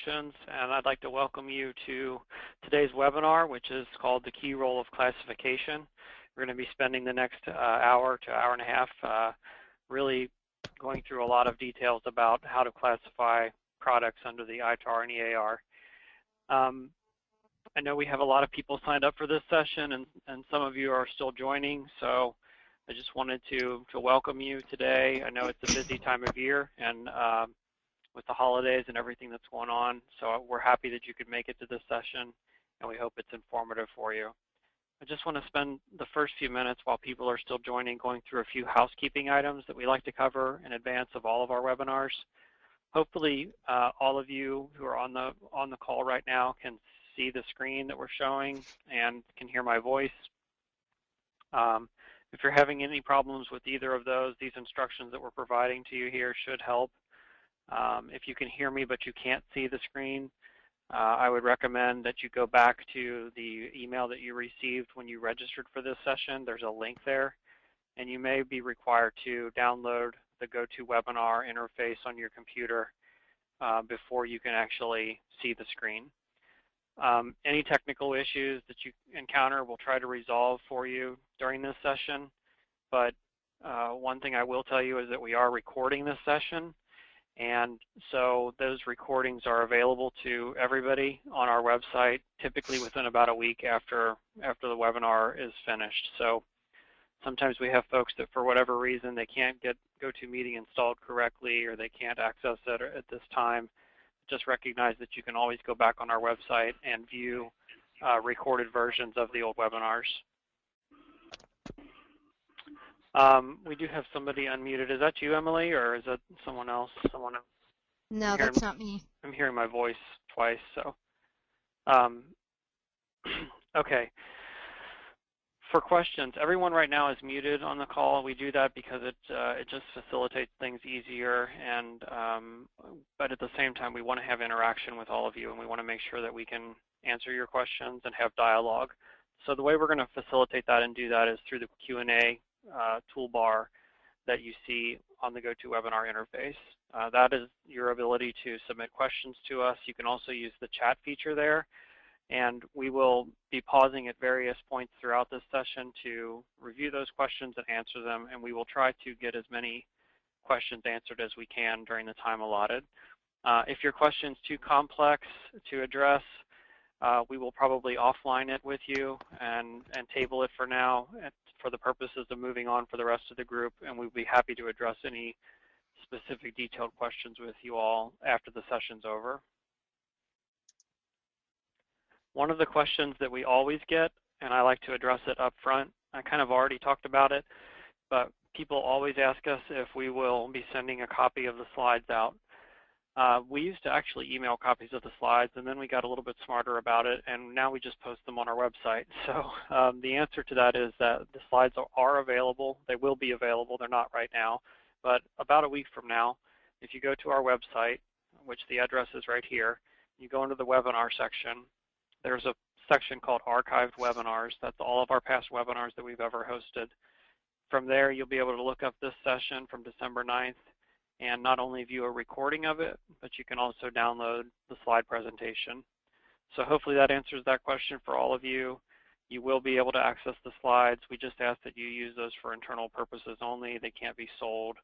And I'd like to welcome you to today's webinar, which is called The Key Role of Classification. We're going to be spending the next hour to hour and a half really going through a lot of details about how to classify products under the ITAR and EAR. I know we have a lot of people signed up for this session, and some of you are still joining, so I just wanted to welcome you today. I know it's a busy time of year, and with the holidays and everything that's going on, so we're happy that you could make it to this session, and we hope it's informative for you. I just want to spend the first few minutes while people are still joining going through a few housekeeping items that we like to cover in advance of all of our webinars. Hopefully, all of you who are on the call right now can see the screen that we're showing and can hear my voice. If you're having any problems with either of those, these instructions that we're providing to you here should help. If you can hear me but you can't see the screen, I would recommend that you go back to the email that you received when you registered for this session. There's a link there, and you may be required to download the GoToWebinar interface on your computer before you can actually see the screen. Any technical issues that you encounter, we'll try to resolve for you during this session, but one thing I will tell you is that we are recording this session, and so those recordings are available to everybody on our website, typically within about a week after the webinar is finished. So sometimes we have folks that for whatever reason they can't get GoToMeeting installed correctly or they can't access it at this time. Just recognize that you can always go back on our website and view recorded versions of the old webinars. We do have somebody unmuted. Is that you, Emily, or is that someone else? No, that's not me. I'm hearing my voice twice, so. Okay. For questions, everyone right now is muted on the call. We do that because it just facilitates things easier, and but at the same time, we want to have interaction with all of you, and we want to make sure that we can answer your questions and have dialogue. So the way we're going to facilitate that and do that is through the Q&A toolbar that you see on the GoToWebinar interface. That is your ability to submit questions to us. You can also use the chat feature there, and we will be pausing at various points throughout this session to review those questions and answer them, and we will try to get as many questions answered as we can during the time allotted. If your question is too complex to address, we will probably offline it with you and table it for now for the purposes of moving on for the rest of the group, and we'll be happy to address any specific detailed questions with you all after the session's over. One of the questions that we always get, and I like to address it up front, I kind of already talked about it, but people always ask us if we will be sending a copy of the slides out. We used to actually email copies of the slides, and then we got a little bit smarter about it, and now we just post them on our website. So the answer to that is that the slides are available. They will be available. They're not right now. But about a week from now, if you go to our website, which the address is right here, you go into the webinar section, there's a section called Archived Webinars. That's all of our past webinars that we've ever hosted. From there, you'll be able to look up this session from December 9th and not only view a recording of it, but you can also download the slide presentation. So hopefully that answers that question for all of you. You will be able to access the slides. We just ask that you use those for internal purposes only. They can't be sold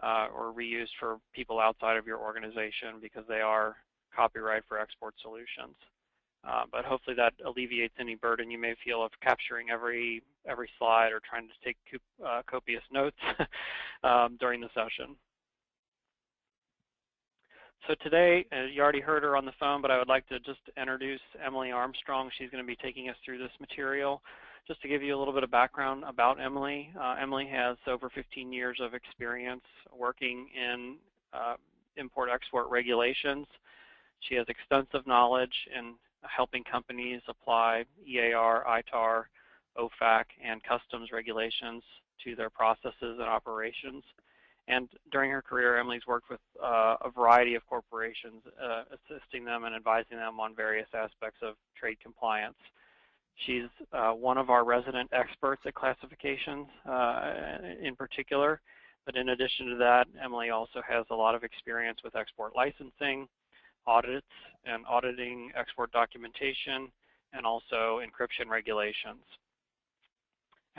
or reused for people outside of your organization because they are copyright for export solutions. But hopefully that alleviates any burden you may feel of capturing every slide or trying to take copious notes during the session. So today, you already heard her on the phone, but I would like to just introduce Emily Armstrong. She's going to be taking us through this material. Just to give you a little bit of background about Emily, Emily has over 15 years of experience working in import-export regulations. She has extensive knowledge in helping companies apply EAR, ITAR, OFAC, and customs regulations to their processes and operations. And during her career, Emily's worked with a variety of corporations, assisting them and advising them on various aspects of trade compliance. She's one of our resident experts at classifications in particular, but in addition to that, Emily also has a lot of experience with export licensing, audits and auditing export documentation, and also encryption regulations.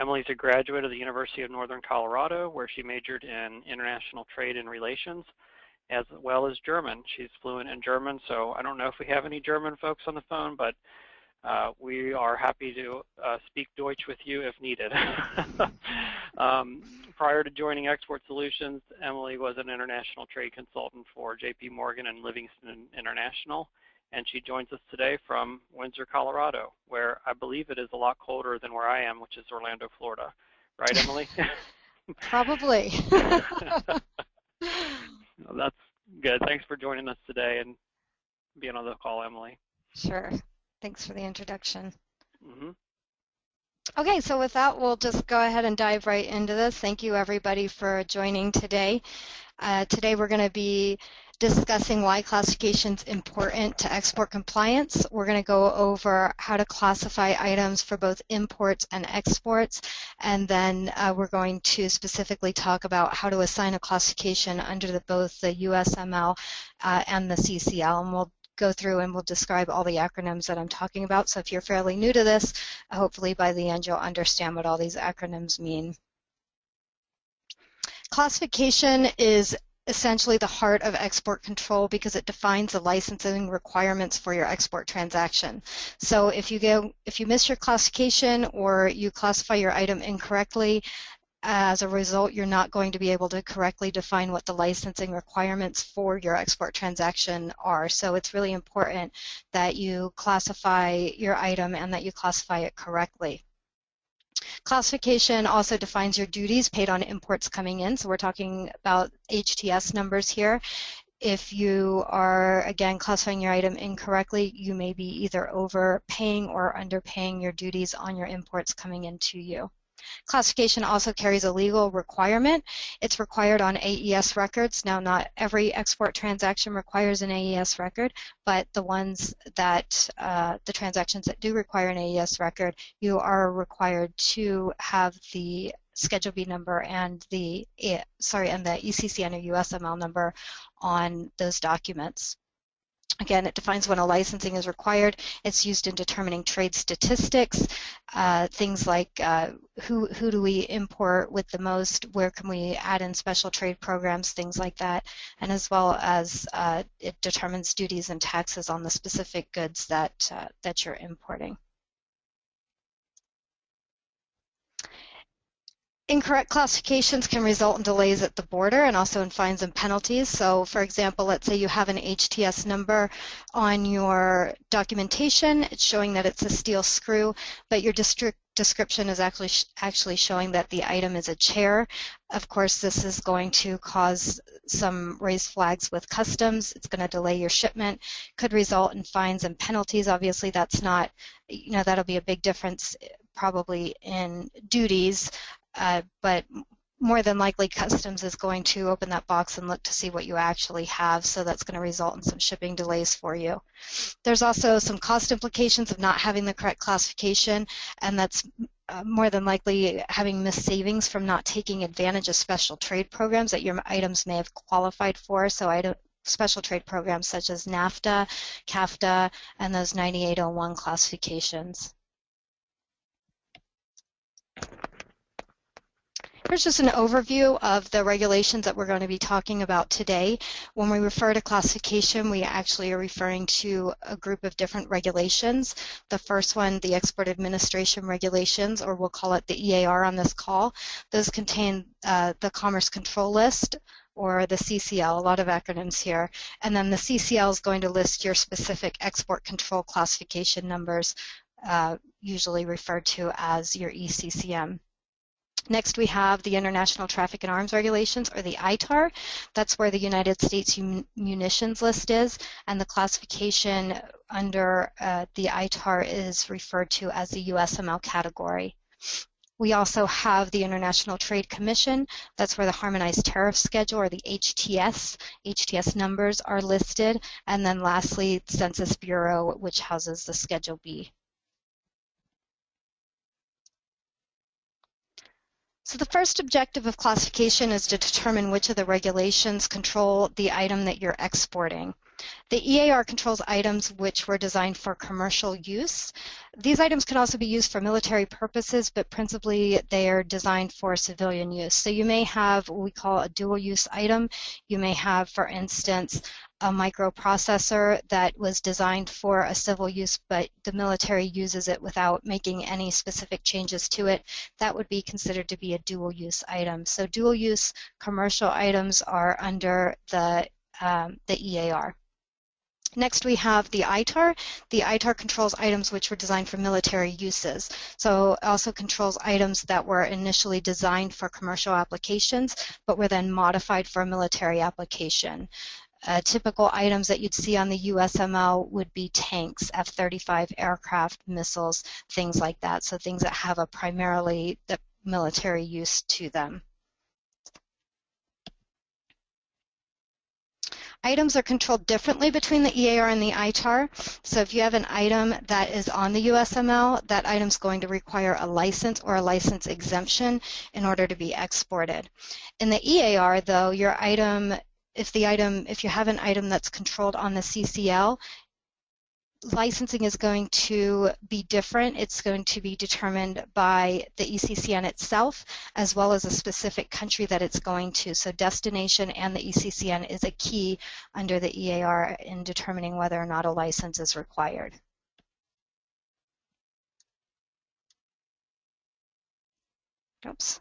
Emily's a graduate of the University of Northern Colorado, where she majored in international trade and relations, as well as German. She's fluent in German, so I don't know if we have any German folks on the phone, but we are happy to speak Deutsch with you if needed. Prior to joining Export Solutions, Emily was an international trade consultant for JP Morgan and Livingston International, and she joins us today from Windsor, Colorado, where I believe it is a lot colder than where I am, which is Orlando, Florida. Right, Emily? Probably. Well, that's good. Thanks for joining us today and being on the call, Emily. Sure. Thanks for the introduction. Mm-hmm. Okay, so with that, we'll just go ahead and dive right into this. Thank you, everybody, for joining today. Today, we're going to be discussing why classification is important to export compliance. We're going to go over how to classify items for both imports and exports, and then we're going to specifically talk about how to assign a classification under both the USML and the CCL, and we'll go through and we'll describe all the acronyms that I'm talking about. So if you're fairly new to this, hopefully by the end you'll understand what all these acronyms mean. Classification is essentially the heart of export control because it defines the licensing requirements for your export transaction. So if you miss your classification or you classify your item incorrectly, as a result, you're not going to be able to correctly define what the licensing requirements for your export transaction are. So it's really important that you classify your item and that you classify it correctly. Classification also defines your duties paid on imports coming in. So we're talking about HTS numbers here. If you are, again, classifying your item incorrectly, you may be either overpaying or underpaying your duties on your imports coming into you. Classification also carries a legal requirement. It's required on AES records. Now, not every export transaction requires an AES record, but the ones that, the transactions that do require an AES record, you are required to have the Schedule B number and the ECCN or USML number on those documents. Again, it defines when a licensing is required. It's used in determining trade statistics, things like who do we import with the most, where can we add in special trade programs, things like that, and as well as it determines duties and taxes on the specific goods that you're importing. Incorrect classifications can result in delays at the border and also in fines and penalties. So, for example, let's say you have an HTS number on your documentation. It's showing that it's a steel screw, but your description is actually showing that the item is a chair. Of course, this is going to cause some raised flags with customs. It's going to delay your shipment. Could result in fines and penalties. Obviously, that's not, that'll be a big difference probably in duties. But more than likely customs is going to open that box and look to see what you actually have, so that's going to result in some shipping delays for you. There's also some cost implications of not having the correct classification, and that's more than likely having missed savings from not taking advantage of special trade programs that your items may have qualified for. So special trade programs such as NAFTA, CAFTA, and those 9801 classifications. Here's just an overview of the regulations that we're going to be talking about today. When we refer to classification, we actually are referring to a group of different regulations. The first one, the Export Administration Regulations, or we'll call it the EAR on this call. Those contain the Commerce Control List, or the CCL, a lot of acronyms here. And then the CCL is going to list your specific export control classification numbers, usually referred to as your ECCN. Next, we have the International Traffic in Arms Regulations, or the ITAR. That's where the United States munitions list is, and the classification under the ITAR is referred to as the USML category. We also have the International Trade Commission. That's where the Harmonized Tariff Schedule, or the HTS numbers are listed. And then lastly, Census Bureau, which houses the Schedule B. So the first objective of classification is to determine which of the regulations control the item that you're exporting. The EAR controls items which were designed for commercial use. These items can also be used for military purposes, but principally they are designed for civilian use. So you may have what we call a dual-use item. You may have, for instance, a microprocessor that was designed for a civil use, but the military uses it without making any specific changes to it. That would be considered to be a dual-use item. So dual-use commercial items are under the EAR. Next, we have the ITAR. The ITAR controls items which were designed for military uses. So it also controls items that were initially designed for commercial applications, but were then modified for a military application. Typical items that you'd see on the USML would be tanks, F-35 aircraft, missiles, things like that. So things that have a primarily the military use to them. Items are controlled differently between the EAR and the ITAR. So if you have an item that is on the USML, that item's going to require a license or a license exemption in order to be exported. In the EAR, though, your item, if you have an item that's controlled on the CCL, licensing is going to be different. It's going to be determined by the ECCN itself, as well as a specific country that it's going to. So destination and the ECCN is a key under the EAR in determining whether or not a license is required. Oops.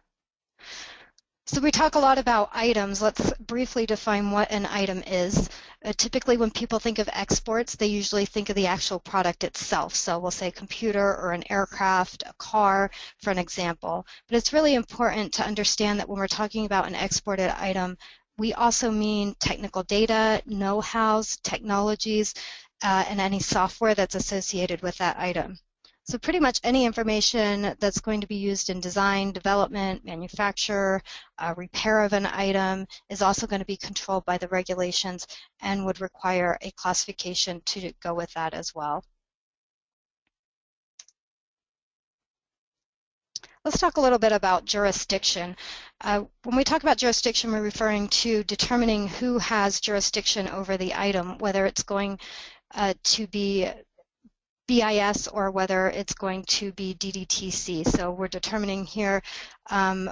So we talk a lot about items. Let's briefly define what an item is. Typically when people think of exports, they usually think of the actual product itself. So we'll say a computer or an aircraft, a car, for an example. But it's really important to understand that when we're talking about an exported item, we also mean technical data, know-hows, technologies, and any software that's associated with that item. So pretty much any information that's going to be used in design, development, manufacture, repair of an item is also going to be controlled by the regulations and would require a classification to go with that as well. Let's talk a little bit about jurisdiction. When we talk about jurisdiction, we're referring to determining who has jurisdiction over the item, whether it's going to be BIS or whether it's going to be DDTC. So we're determining here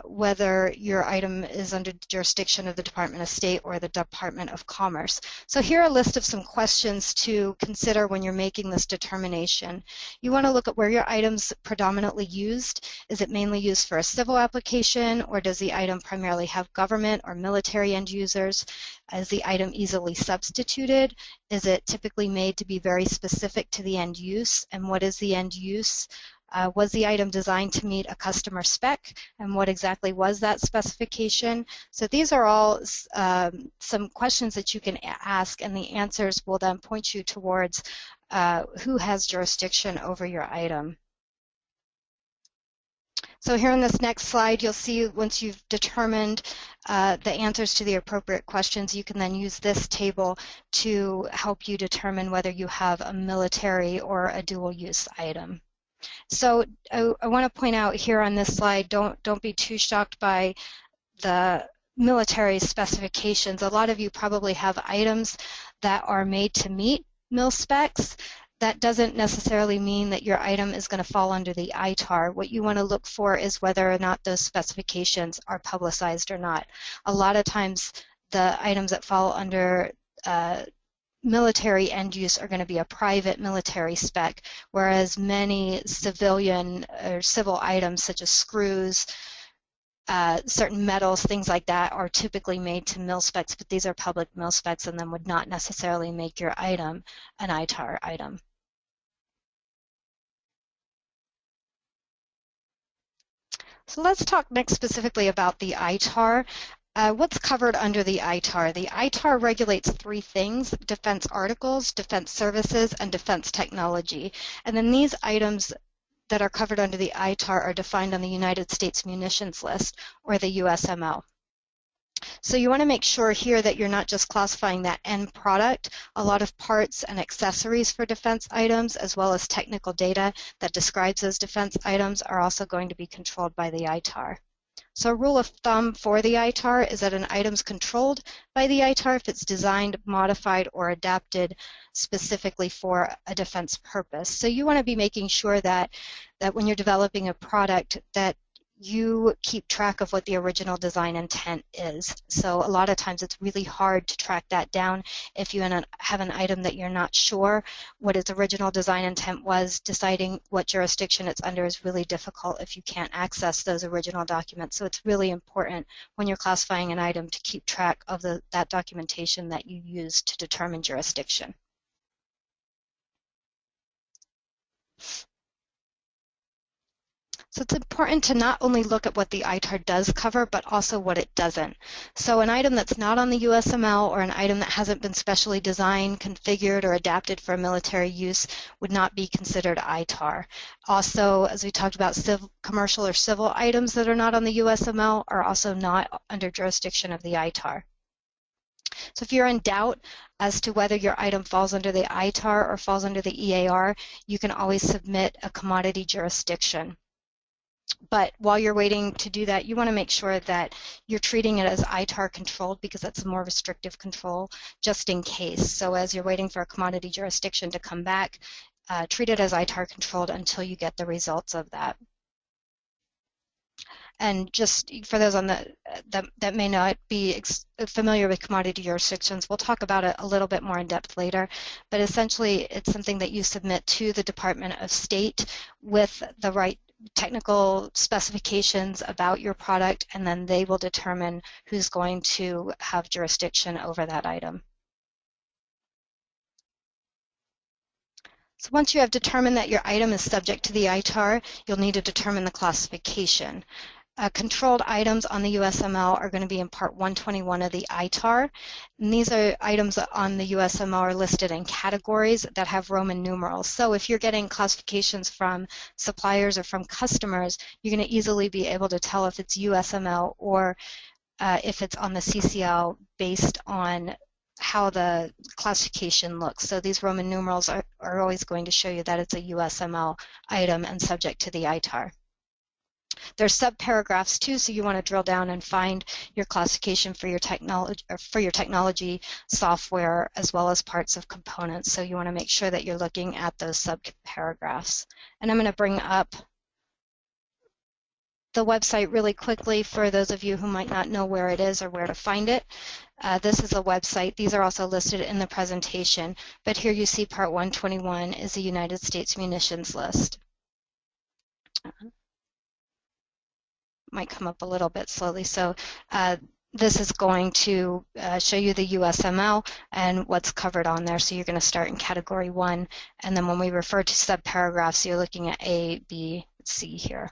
whether your item is under jurisdiction of the Department of State or the Department of Commerce. So here are a list of some questions to consider when you're making this determination. You want to look at where your item's predominantly used. Is it mainly used for a civil application, or does the item primarily have government or military end users? Is the item easily substituted? Is it typically made to be very specific to the end use? And what is the end use? Was the item designed to meet a customer spec? And what exactly was that specification? So these are all some questions that you can ask, and the answers will then point you towards who has jurisdiction over your item. So here in this next slide, you'll see once you've determined the answers to the appropriate questions, you can then use this table to help you determine whether you have a military or a dual-use item. So I want to point out here on this slide, don't be too shocked by the military specifications. A lot of you probably have items that are made to meet mil specs. That doesn't necessarily mean that your item is going to fall under the ITAR. What you want to look for is whether or not those specifications are publicized or not. A lot of times the items that fall under military end use are going to be a private military spec, whereas many civilian or civil items such as screws, certain metals, things like that are typically made to mil specs, but these are public mil specs and then would not necessarily make your item an ITAR item. So let's talk next specifically about the ITAR. What's covered under the ITAR? The ITAR regulates three things: defense articles, defense services, and defense technology. And then these items that are covered under the ITAR are defined on the United States Munitions List, or the USML. So you want to make sure here that you're not just classifying that end product. A lot of parts and accessories for defense items, as well as technical data that describes those defense items, are also going to be controlled by the ITAR. So a rule of thumb for the ITAR is that an item's controlled by the ITAR if it's designed, modified, or adapted specifically for a defense purpose. So you want to be making sure that when you're developing a product that you keep track of what the original design intent is. So a lot of times it's really hard to track that down. If you have an item that you're not sure what its original design intent was, deciding what jurisdiction it's under is really difficult if you can't access those original documents. So it's really important when you're classifying an item to keep track of that documentation that you use to determine jurisdiction. So it's important to not only look at what the ITAR does cover, but also what it doesn't. So an item that's not on the USML or an item that hasn't been specially designed, configured, or adapted for military use would not be considered ITAR. Also, as we talked about, commercial or civil items that are not on the USML are also not under jurisdiction of the ITAR. So if you're in doubt as to whether your item falls under the ITAR or falls under the EAR, you can always submit a commodity jurisdiction. But while you're waiting to do that, you want to make sure that you're treating it as ITAR controlled because that's a more restrictive control just in case. So as you're waiting for a commodity jurisdiction to come back, treat it as ITAR controlled until you get the results of that. And just for those on that may not be familiar with commodity jurisdictions, we'll talk about it a little bit more in depth later. But essentially, it's something that you submit to the Department of State with the right technical specifications about your product, and then they will determine who's going to have jurisdiction over that item. So once you have determined that your item is subject to the ITAR, you'll need to determine the classification. Controlled items on the USML are going to be in Part 121 of the ITAR. And these are items on the USML are listed in categories that have Roman numerals. So if you're getting classifications from suppliers or from customers, you're going to easily be able to tell if it's USML or if it's on the CCL based on how the classification looks. So these Roman numerals are always going to show you that it's a USML item and subject to the ITAR. There's subparagraphs too, so you want to drill down and find your classification for your technology software as well as parts of components. So you want to make sure that you're looking at those subparagraphs. And I'm going to bring up the website really quickly for those of you who might not know where it is or where to find it. This is a website. These are also listed in the presentation, but here you see Part 121 is the United States munitions list. Might come up a little bit slowly. So this is going to show you the USML and what's covered on there. So you're going to start in Category 1, and then when we refer to subparagraphs, you're looking at A, B, C here.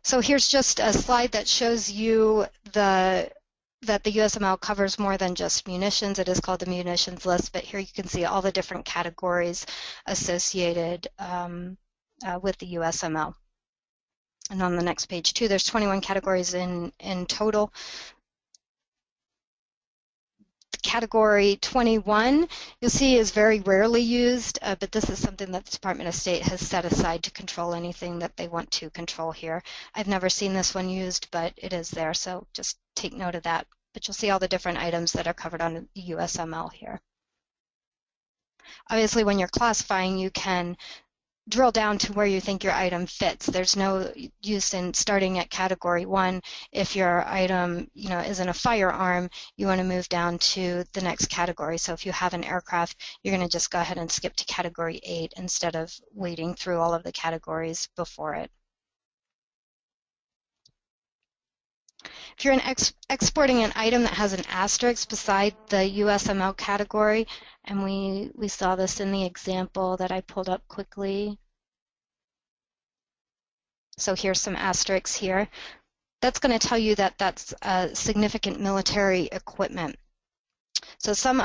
So here's just a slide that shows you that the USML covers more than just munitions. It is called the munitions list, but here you can see all the different categories associated with the USML. And on the next page too, there's 21 categories in total. Category 21, you'll see, is very rarely used, but this is something that the Department of State has set aside to control anything that they want to control here. I've never seen this one used, but it is there, so just take note of that. But you'll see all the different items that are covered on the USML here. Obviously, when you're classifying, you can drill down to where you think your item fits. There's no use in starting at Category 1. If your item, isn't a firearm, you want to move down to the next category. So if you have an aircraft, you're going to just go ahead and skip to Category 8 instead of wading through all of the categories before it. If you're exporting an item that has an asterisk beside the USML category, and we saw this in the example that I pulled up quickly. So here's some asterisks here. That's going to tell you that that's significant military equipment. So some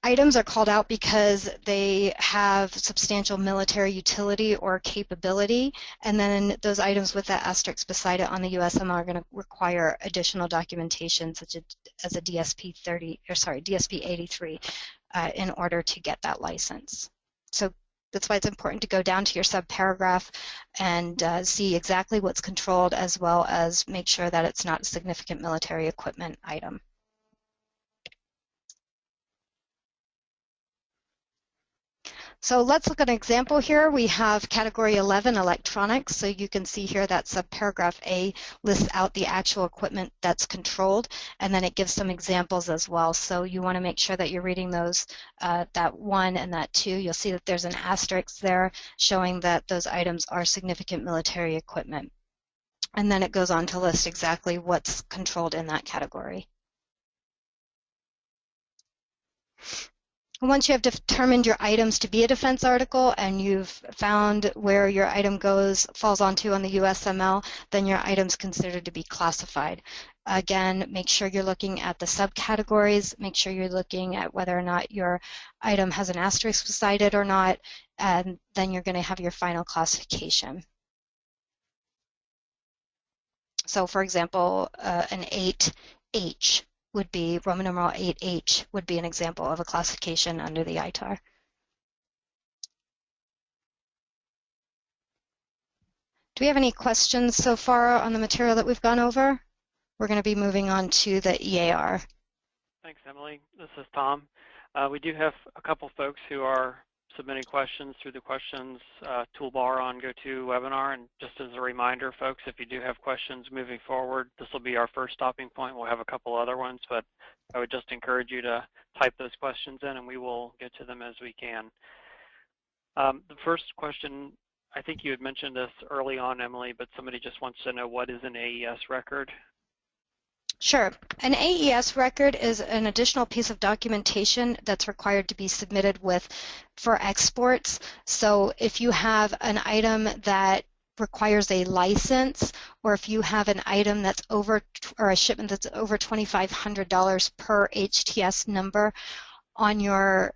items are called out because they have substantial military utility or capability, and then those items with that asterisk beside it on the USML are going to require additional documentation, such as a DSP 83. in order to get that license. So that's why it's important to go down to your subparagraph and see exactly what's controlled, as well as make sure that it's not a significant military equipment item. So let's look at an example here. We have category 11, electronics. So you can see here that subparagraph A lists out the actual equipment that's controlled, and then it gives some examples as well. So you want to make sure that you're reading those, that 1 and that 2. You'll see that there's an asterisk there showing that those items are significant military equipment. And then it goes on to list exactly what's controlled in that category. Once you have determined your items to be a defense article and you've found where your item falls onto on the USML, then your item's considered to be classified. Again, make sure you're looking at the subcategories, make sure you're looking at whether or not your item has an asterisk beside it or not, and then you're going to have your final classification. So for example, an 8H would be, Roman numeral 8H would be an example of a classification under the ITAR. Do we have any questions so far on the material that we've gone over? We're going to be moving on to the EAR. Thanks, Emily. This is Tom. We do have a couple folks who are submitting questions through the questions toolbar on GoToWebinar. And just as a reminder, folks, if you do have questions moving forward, this will be our first stopping point. We'll have a couple other ones, but I would just encourage you to type those questions in and we will get to them as we can. The first question, I think you had mentioned this early on, Emily, but somebody just wants to know, what is an AES record? Sure. An AES record is an additional piece of documentation that's required to be submitted for exports. So if you have an item that requires a license, or if you have an item that's over, or a shipment that's over $2,500 per HTS number on your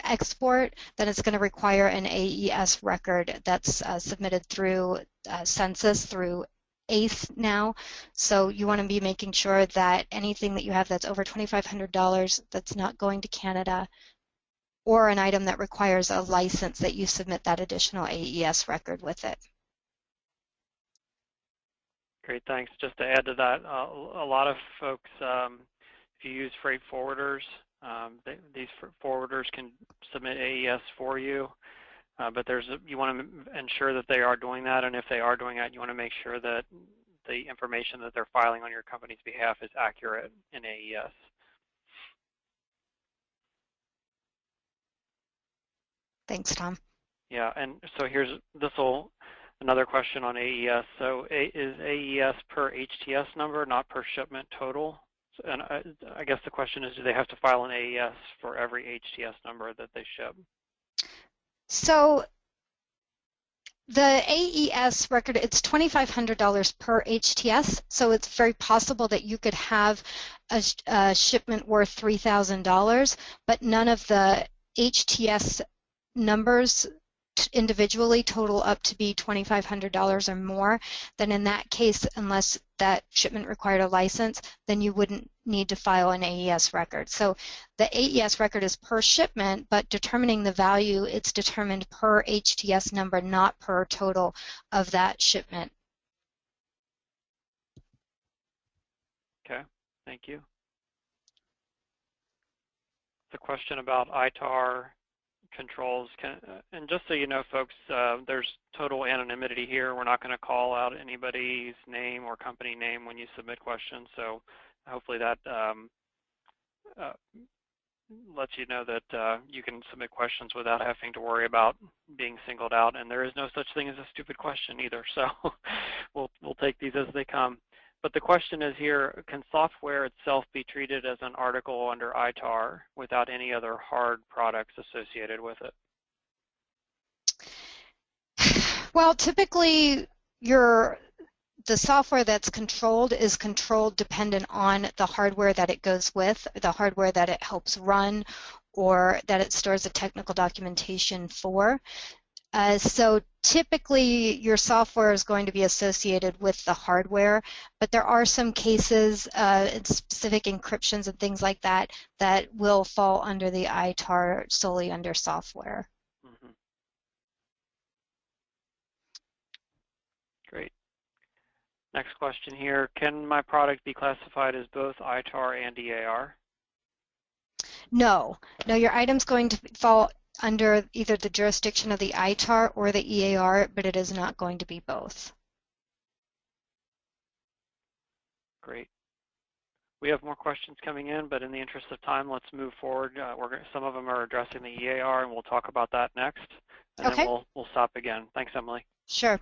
export, then it's going to require an AES record that's submitted through census, through ACE now. So you want to be making sure that anything that you have that's over $2,500 that's not going to Canada, or an item that requires a license, that you submit that additional AES record with it. Great, thanks. Just to add to that, a lot of folks, if you use freight forwarders, these forwarders can submit AES for you. But you want to ensure that they are doing that, and if they are doing that, you want to make sure that the information that they're filing on your company's behalf is accurate in AES. Thanks, Tom. Yeah, and so another question on AES. So is AES per HTS number, not per shipment total? And I guess the question is, do they have to file an AES for every HTS number that they ship? So the AES record, it's $2,500 per HTS, so it's very possible that you could have a shipment worth $3,000, but none of the HTS numbers individually total up to be $2,500 or more. Then in that case, unless that shipment required a license, then you wouldn't need to file an AES record. So the AES record is per shipment, but determining the value, it's determined per HTS number, not per total of that shipment. Okay, thank you. The question about ITAR controls, and just so you know, folks, there's total anonymity here. We're not going to call out anybody's name or company name when you submit questions, so hopefully that lets you know that you can submit questions without having to worry about being singled out, and there is no such thing as a stupid question either, so we'll take these as they come. But the question is here, can software itself be treated as an article under ITAR without any other hard products associated with it? Well, typically the software that's controlled is controlled dependent on the hardware that it goes with, the hardware that it helps run, or that it stores the technical documentation for. So typically your software is going to be associated with the hardware, but there are some cases, specific encryptions and things like that, that will fall under the ITAR solely under software. Mm-hmm. Great. Next question here, can my product be classified as both ITAR and EAR? No, your item's going to fall under either the jurisdiction of the ITAR or the EAR, but it is not going to be both. Great. We have more questions coming in, but in the interest of time, let's move forward. Some of them are addressing the EAR, and we'll talk about that next. And Okay. then we'll stop again. Thanks, Emily. Sure.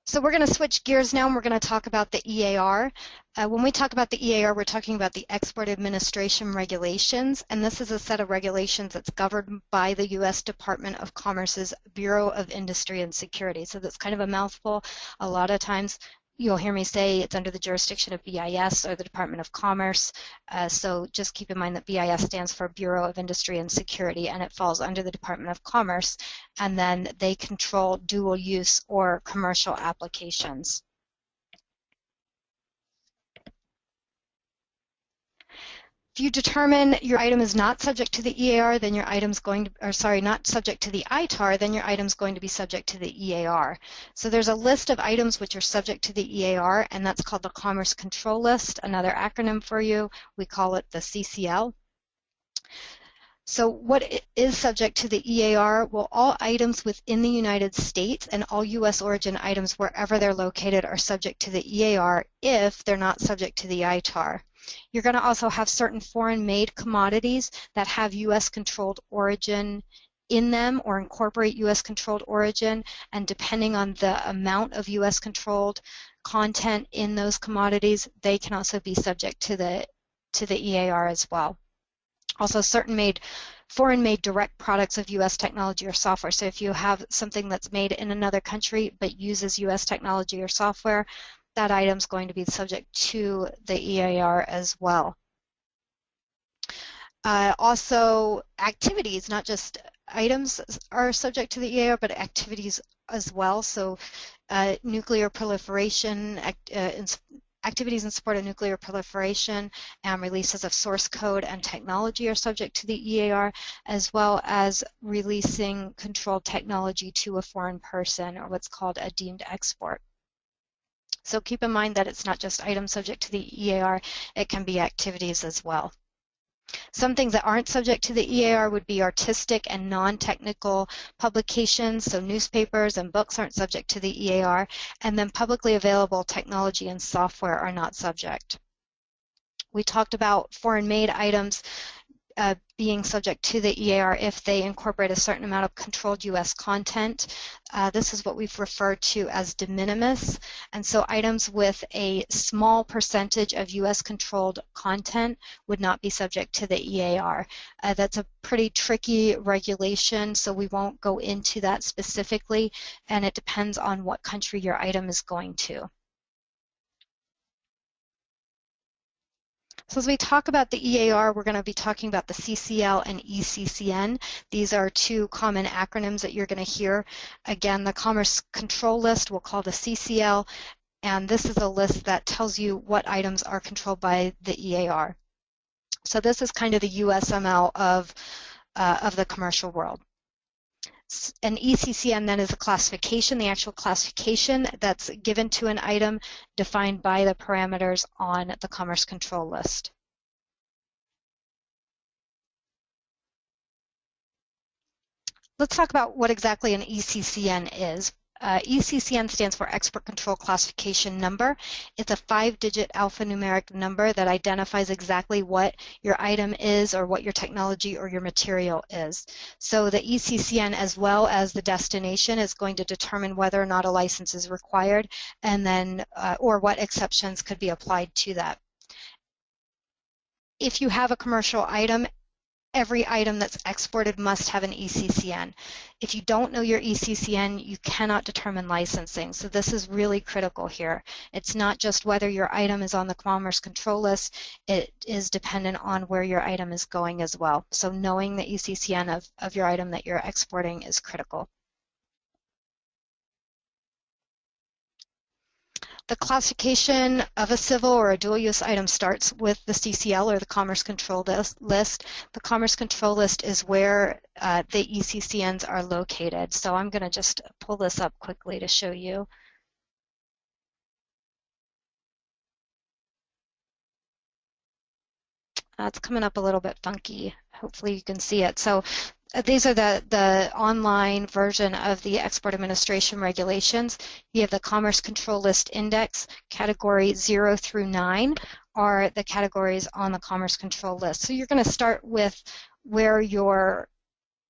So we're going to switch gears now, and we're going to talk about the EAR. When we talk about the EAR, we're talking about the Export Administration Regulations, and this is a set of regulations that's governed by the U.S. Department of Commerce's Bureau of Industry and Security. So that's kind of a mouthful. A lot of times you'll hear me say it's under the jurisdiction of BIS or the Department of Commerce. So just keep in mind that BIS stands for Bureau of Industry and Security, and it falls under the Department of Commerce, and then they control dual use or commercial applications. If you determine your item is not subject to the EAR, then your item's going to, or sorry, not subject to the ITAR, then your item's going to be subject to the EAR. So there's a list of items which are subject to the EAR, and that's called the Commerce Control List. Another acronym for you, we call it the CCL. So what is subject to the EAR? Well, all items within the United States and all U.S. origin items wherever they're located are subject to the EAR if they're not subject to the ITAR. You're going to also have certain foreign-made commodities that have U.S. controlled origin in them or incorporate U.S. controlled origin, and depending on the amount of U.S. controlled content in those commodities, they can also be subject to the EAR as well. Also, certain foreign-made direct products of U.S. technology or software. So if you have something that's made in another country but uses U.S. technology or software, that item's going to be subject to the EAR as well. Also, activities, not just items, are subject to the EAR, but activities as well. So nuclear proliferation, activities in support of nuclear proliferation and releases of source code and technology are subject to the EAR, as well as releasing controlled technology to a foreign person, or what's called a deemed export. So keep in mind that it's not just items subject to the EAR, it can be activities as well. Some things that aren't subject to the EAR would be artistic and non-technical publications, so newspapers and books aren't subject to the EAR, and then publicly available technology and software are not subject. We talked about foreign-made items being subject to the EAR if they incorporate a certain amount of controlled U.S. content. This is what we've referred to as de minimis, and so items with a small percentage of U.S. controlled content would not be subject to the EAR. That's a pretty tricky regulation, so we won't go into that specifically, and it depends on what country your item is going to. So as we talk about the EAR, we're going to be talking about the CCL and ECCN. These are two common acronyms that you're going to hear. Again, the Commerce Control List we'll call the CCL, and this is a list that tells you what items are controlled by the EAR. So this is kind of the USML of the commercial world. An ECCN then is a classification, the actual classification that's given to an item defined by the parameters on the Commerce Control List. Let's talk about what exactly an ECCN is. ECCN stands for Export Control Classification Number. It's a 5-digit alphanumeric number that identifies exactly what your item is or what your technology or your material is. So the ECCN, as well as the destination, is going to determine whether or not a license is required, and then or what exceptions could be applied to that. If you have a commercial item every item that's exported must have an ECCN. If you don't know your ECCN, you cannot determine licensing. So this is really critical here. It's not just whether your item is on the Commerce Control List, it is dependent on where your item is going as well. So knowing the ECCN of your item that you're exporting is critical. The classification of a civil or a dual-use item starts with the CCL or the Commerce Control List. The Commerce Control List is where the ECCNs are located. So I'm going to just pull this up quickly to show you. It's coming up a little bit funky. Hopefully you can see it. So these are the online version of the Export Administration Regulations. You have the Commerce Control List Index, category 0 through 9 are the categories on the Commerce Control List. So you're going to start with where your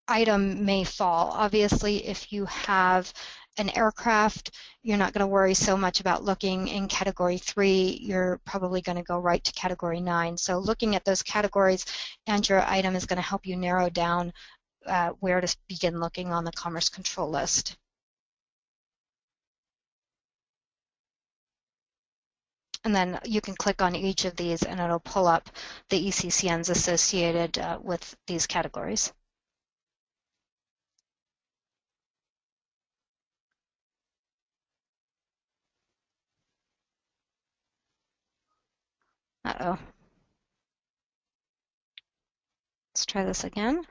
item may fall. Obviously, if you have an aircraft, you're not going to worry so much about looking in category 3. You're probably going to go right to category 9. So looking at those categories and your item is going to help you narrow down where to begin looking on the Commerce Control List. And then you can click on each of these and it'll pull up the ECCNs associated with these categories. Uh-oh. Let's try this again.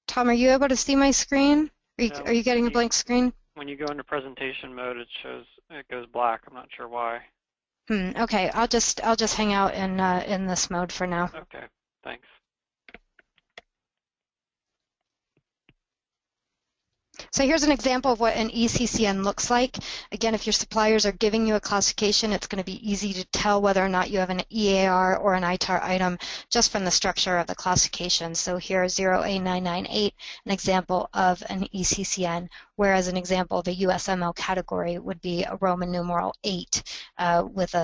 Tom, are you able to see my screen? Are you getting a blank screen? When you go into presentation mode, it goes black. I'm not sure why. Okay, I'll just hang out in this mode for now. Okay, thanks. So here's an example of what an ECCN looks like. Again, if your suppliers are giving you a classification, it's going to be easy to tell whether or not you have an EAR or an ITAR item just from the structure of the classification. So here 0A998, an example of an ECCN, whereas an example of a USML category would be a Roman numeral 8 with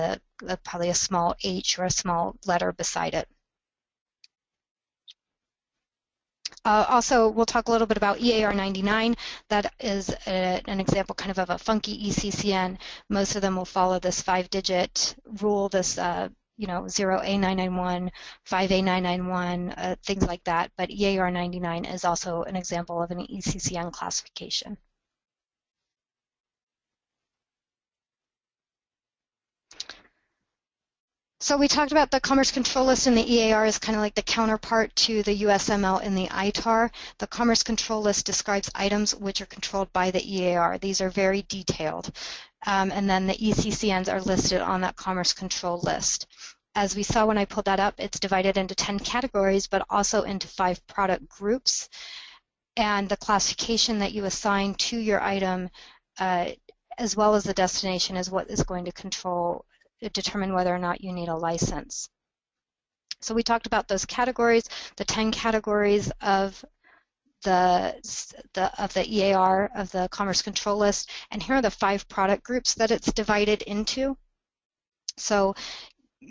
probably a small h or a small letter beside it. Also, we'll talk a little bit about EAR 99. That is an example kind of a funky ECCN. Most of them will follow this 5-digit rule, this 0A991, 5A991, things like that. But EAR 99 is also an example of an ECCN classification. So we talked about the Commerce Control List and the EAR is kind of like the counterpart to the USML in the ITAR. The Commerce Control List describes items which are controlled by the EAR. These are very detailed. And then the ECCNs are listed on that Commerce Control List. As we saw when I pulled that up, it's divided into 10 categories, but also into 5 product groups. And the classification that you assign to your item, as well as the destination, is what is going to determine whether or not you need a license. So we talked about those categories, the 10 categories of the EAR, of the Commerce Control List, and here are the 5 product groups that it's divided into. So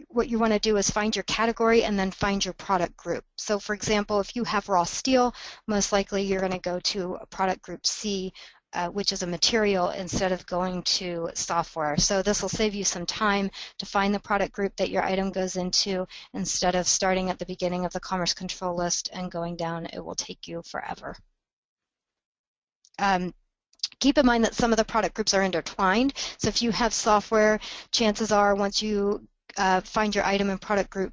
what you want to do is find your category and then find your product group. So for example, if you have raw steel, most likely you're going to go to product group C, which is a material, instead of going to software. So this will save you some time to find the product group that your item goes into. Instead of starting at the beginning of the Commerce Control List and going down, it will take you forever. Keep in mind that some of the product groups are intertwined. So if you have software, chances are once you find your item in product group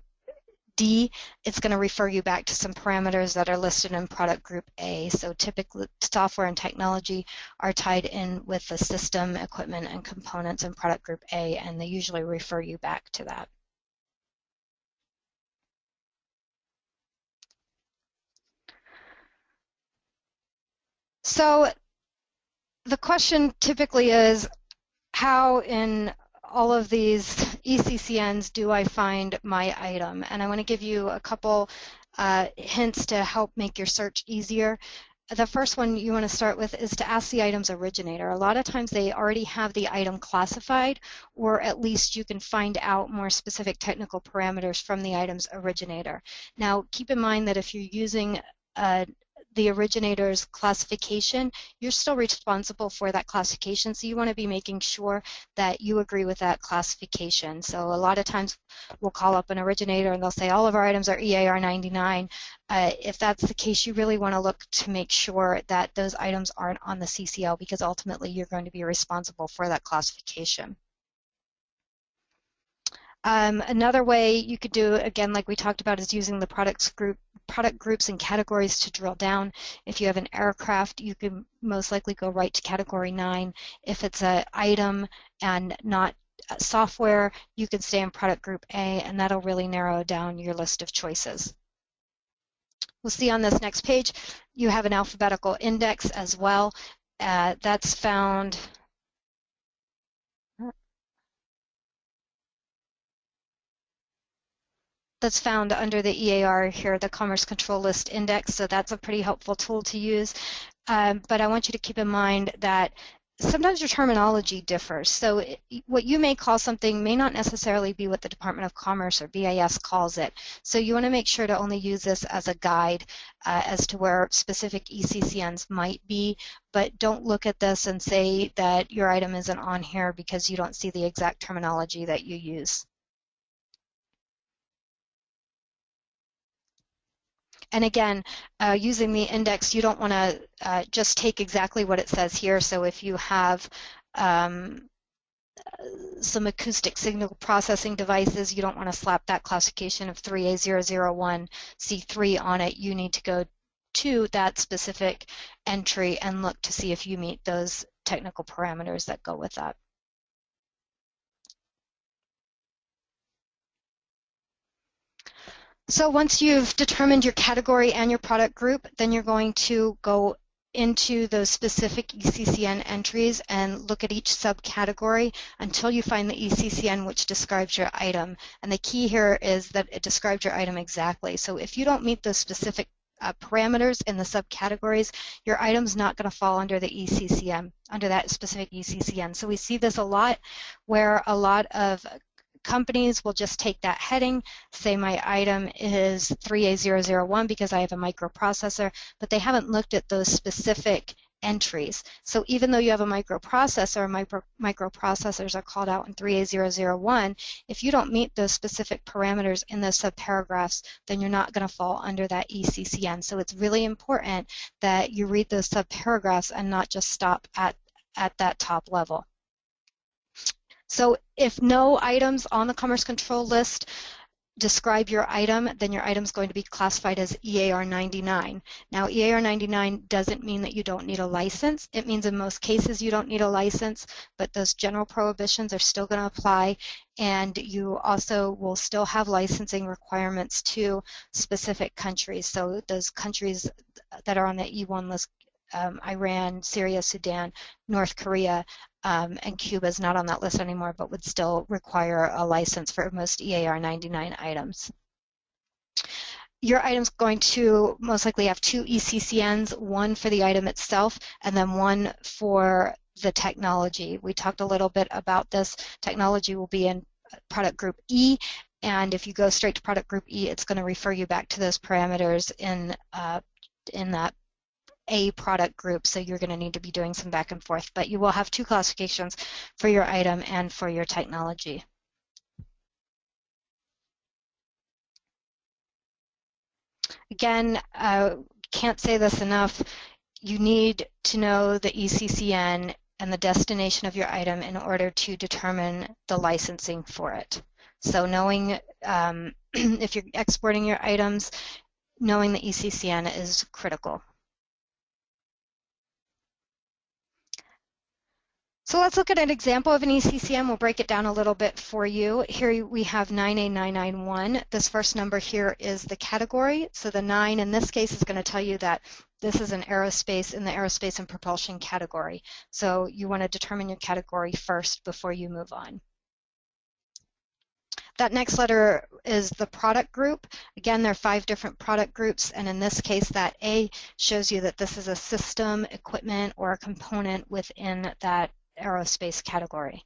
D, it's going to refer you back to some parameters that are listed in product group A. So typically software and technology are tied in with the system, equipment, and components in product group A, and they usually refer you back to that. So the question typically is, how in all of these ECCNs do I find my item? And I want to give you a couple hints to help make your search easier. the first one you want to start with is to ask the item's originator. A lot of times they already have the item classified, or at least you can find out more specific technical parameters from the item's originator. Now, keep in mind that if you're using the originator's classification, you're still responsible for that classification, so you want to be making sure that you agree with that classification. So a lot of times we'll call up an originator and they'll say all of our items are EAR 99. If that's the case, you really want to look to make sure that those items aren't on the CCL, because ultimately you're going to be responsible for that classification. Another way you could do, again, like we talked about, is using the product groups and categories to drill down. If you have an aircraft, you can most likely go right to category 9. If it's an item and not software, you can stay in product group A, and that'll really narrow down your list of choices. We'll see on this next page, you have an alphabetical index as well. That's found under the EAR here, the Commerce Control List Index, so that's a pretty helpful tool to use. But I want you to keep in mind that sometimes your terminology differs. So what you may call something may not necessarily be what the Department of Commerce or BIS calls it. So you want to make sure to only use this as a guide as to where specific ECCNs might be, but don't look at this and say that your item isn't on here because you don't see the exact terminology that you use. And again, using the index, you don't want to just take exactly what it says here. So if you have some acoustic signal processing devices, you don't want to slap that classification of 3A001C3 on it. You need to go to that specific entry and look to see if you meet those technical parameters that go with that. So once you've determined your category and your product group, then you're going to go into those specific ECCN entries and look at each subcategory until you find the ECCN which describes your item. And the key here is that it describes your item exactly. So if you don't meet those specific parameters in the subcategories, your item's not going to fall under the ECCN, under that specific ECCN. So we see this a lot, where a lot of companies will just take that heading, say my item is 3A001 because I have a microprocessor, but they haven't looked at those specific entries. So even though you have a microprocessor, microprocessors are called out in 3A001, if you don't meet those specific parameters in those subparagraphs, then you're not going to fall under that ECCN. So it's really important that you read those subparagraphs and not just stop at that top level. So if no items on the Commerce Control list describe your item, then your item is going to be classified as EAR 99. Now, EAR 99 doesn't mean that you don't need a license. It means in most cases you don't need a license, but those general prohibitions are still going to apply, and you also will still have licensing requirements to specific countries. So those countries that are on the E1 list, Iran, Syria, Sudan, North Korea, and Cuba is not on that list anymore, but would still require a license for most EAR 99 items. Your item's going to most likely have 2 ECCNs, one for the item itself and then one for the technology. We talked a little bit about this. Technology will be in product group E, and if you go straight to product group E, it's going to refer you back to those parameters in that A product group, so you're going to need to be doing some back and forth, but you will have 2 classifications for your item and for your technology. Again, can't say this enough, you need to know the ECCN and the destination of your item in order to determine the licensing for it. So knowing if you're exporting your items, knowing the ECCN is critical. So let's look at an example of an ECCN. We'll break it down a little bit for you. Here we have 9A991. This first number here is the category. So the 9 in this case is going to tell you that this is an aerospace, in the aerospace and propulsion category. So you want to determine your category first before you move on. That next letter is the product group. Again, there are 5 different product groups, and in this case, that A shows you that this is a system, equipment, or a component within that aerospace category.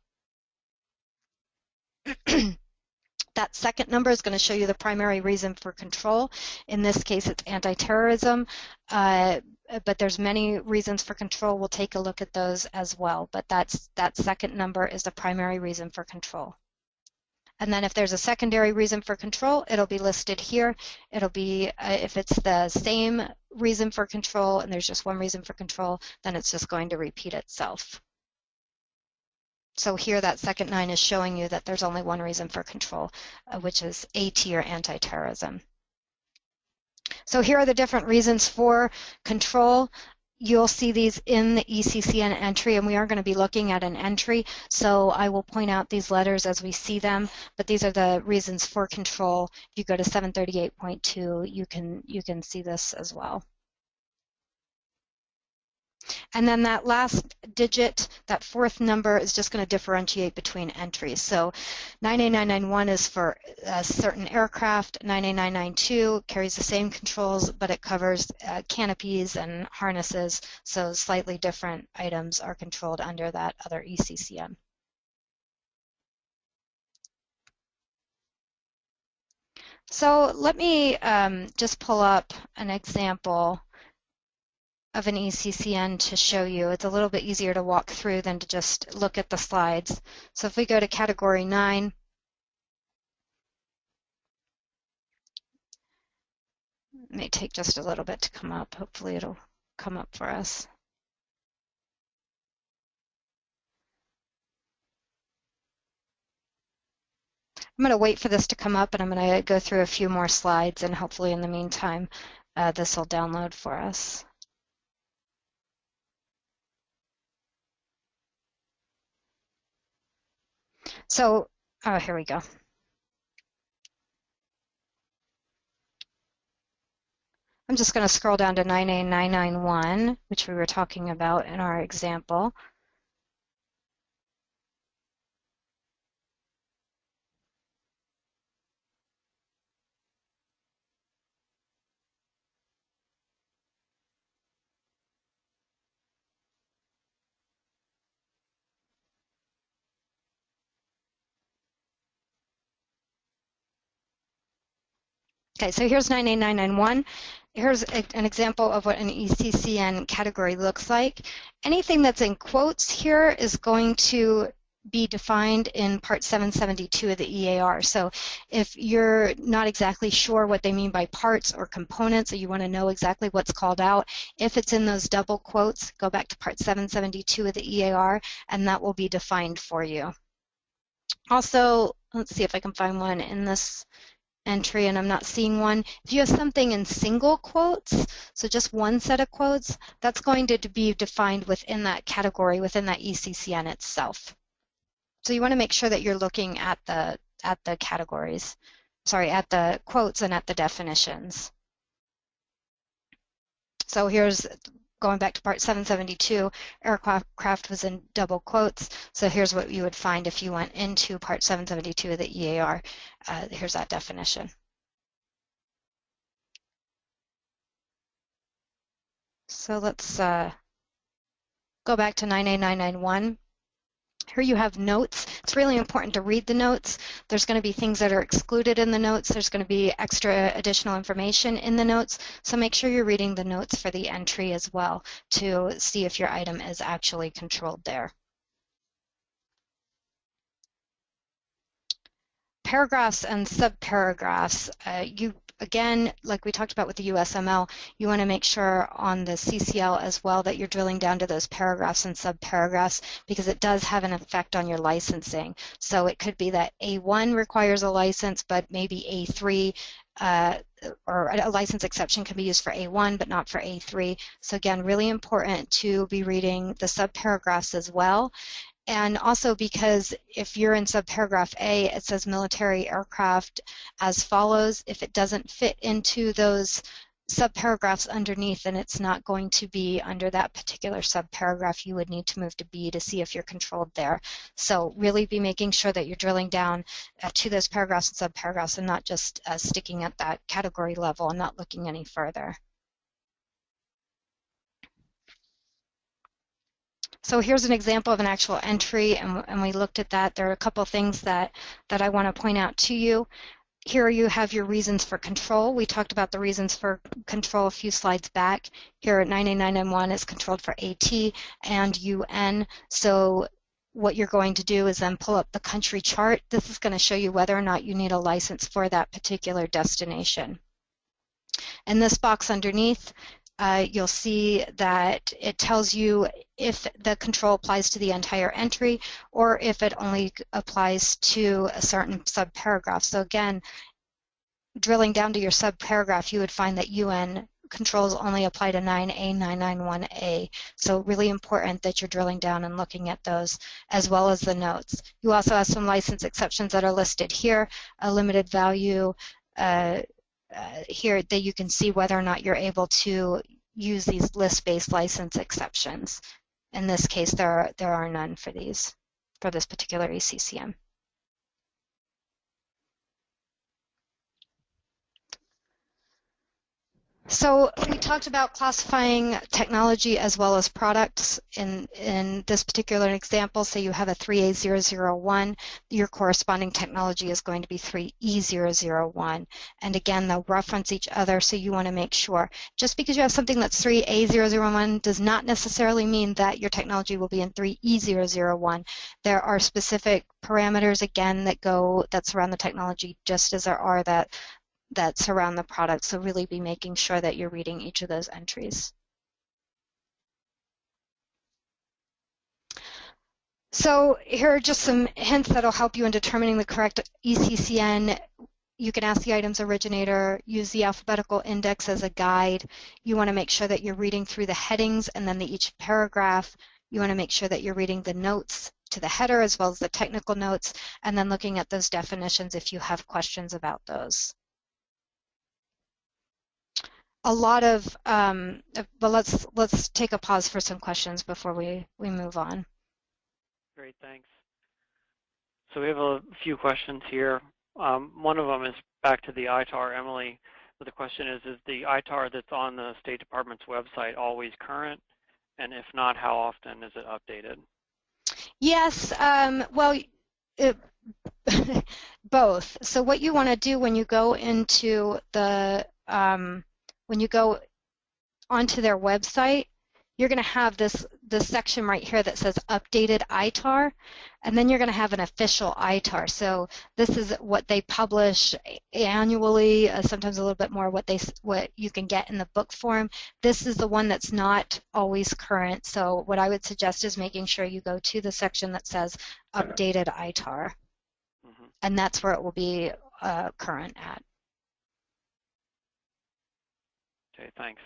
That second number is going to show you the primary reason for control. In this case, it's anti-terrorism, but there's many reasons for control. We'll take a look at those as well, but that second number is the primary reason for control. And then if there's a secondary reason for control, it'll be listed here. It'll be, if it's the same reason for control and there's just one reason for control, then it's just going to repeat itself. So here that second 9 is showing you that there's only one reason for control, which is AT or anti-terrorism. So here are the different reasons for control. You'll see these in the ECCN entry, and we are going to be looking at an entry, so I will point out these letters as we see them, but these are the reasons for control. If you go to 738.2, you can see this as well. And then that last digit, that fourth number, is just going to differentiate between entries. So 9A991 is for a certain aircraft. 9A992 carries the same controls, but it covers canopies and harnesses, so slightly different items are controlled under that other ECCN. So let me just pull up an example of an ECCN to show you. It's a little bit easier to walk through than to just look at the slides. So if we go to category 9, it may take just a little bit to come up. Hopefully it'll come up for us. I'm going to wait for this to come up, and I'm going to go through a few more slides, and hopefully in the meantime this will download for us. So, oh, here we go. I'm just going to scroll down to 9A991, which we were talking about in our example. Okay, so here's 9A991. Here's an example of what an ECCN category looks like. Anything that's in quotes here is going to be defined in Part 772 of the EAR. So if you're not exactly sure what they mean by parts or components, or you want to know exactly what's called out, if it's in those double quotes, go back to Part 772 of the EAR, and that will be defined for you. Also, let's see if I can find one in this entry, and I'm not seeing one. If you have something in single quotes, so just one set of quotes, that's going to be defined within that category, within that ECCN itself. So you want to make sure that you're looking at the categories, sorry, at the quotes and at the definitions. So here's going back to Part 772, aircraft was in double quotes. So here's what you would find if you went into Part 772 of the EAR. Here's that definition. So let's go back to 9A991. Here you have notes. It's really important to read the notes. There's going to be things that are excluded in the notes. There's going to be extra additional information in the notes. So make sure you're reading the notes for the entry as well to see if your item is actually controlled there. Paragraphs and subparagraphs. Again, like we talked about with the USML, you want to make sure on the CCL as well that you're drilling down to those paragraphs and subparagraphs, because it does have an effect on your licensing. So it could be that A1 requires a license, but maybe A3 or a license exception can be used for A1 but not for A3. So again, really important to be reading the subparagraphs as well. And also because if you're in subparagraph A, it says military aircraft as follows. If it doesn't fit into those subparagraphs underneath, and it's not going to be under that particular subparagraph. You would need to move to B to see if you're controlled there. So really be making sure that you're drilling down to those paragraphs and subparagraphs and not just sticking at that category level and not looking any further. So here's an example of an actual entry, and we looked at that. There are a couple of things that I want to point out to you. Here you have your reasons for control. We talked about the reasons for control a few slides back. Here at 9A9M1 is controlled for AT and UN. So what you're going to do is then pull up the country chart. This is going to show you whether or not you need a license for that particular destination. In this box underneath, you'll see that it tells you if the control applies to the entire entry or if it only applies to a certain subparagraph. So again, drilling down to your subparagraph, you would find that UN controls only apply to 9A991A. So really important that you're drilling down and looking at those as well as the notes. You also have some license exceptions that are listed here, a limited value, here that you can see whether or not you're able to use these list-based license exceptions. In this case, there are none for these, for this particular ECCN. So we talked about classifying technology as well as products. In this particular example, say you have a 3A001, your corresponding technology is going to be 3E001. And again, they'll reference each other, so you want to make sure. Just because you have something that's 3A001 does not necessarily mean that your technology will be in 3E001. There are specific parameters, again, that surround the technology, just as there are that surround the product. So really be making sure that you're reading each of those entries. So here are just some hints that will help you in determining the correct ECCN. You can ask the item's originator, use the alphabetical index as a guide. You want to make sure that you're reading through the headings and then each paragraph. You want to make sure that you're reading the notes to the header as well as the technical notes, and then looking at those definitions if you have questions about those. A lot of, but let's take a pause for some questions before we move on. Great, thanks. So we have a few questions here. One of them is back to the ITAR, Emily. But the question is the ITAR that's on the State Department's website always current? And if not, how often is it updated? Yes, well, both. So what you want to do when you go into the when you go onto their website, you're going to have this section right here that says updated ITAR, and then you're going to have an official ITAR. So this is what they publish annually, sometimes a little bit more what you can get in the book form. This is the one that's not always current. So what I would suggest is making sure you go to the section that says updated ITAR, and that's where it will be current at. Okay, thanks.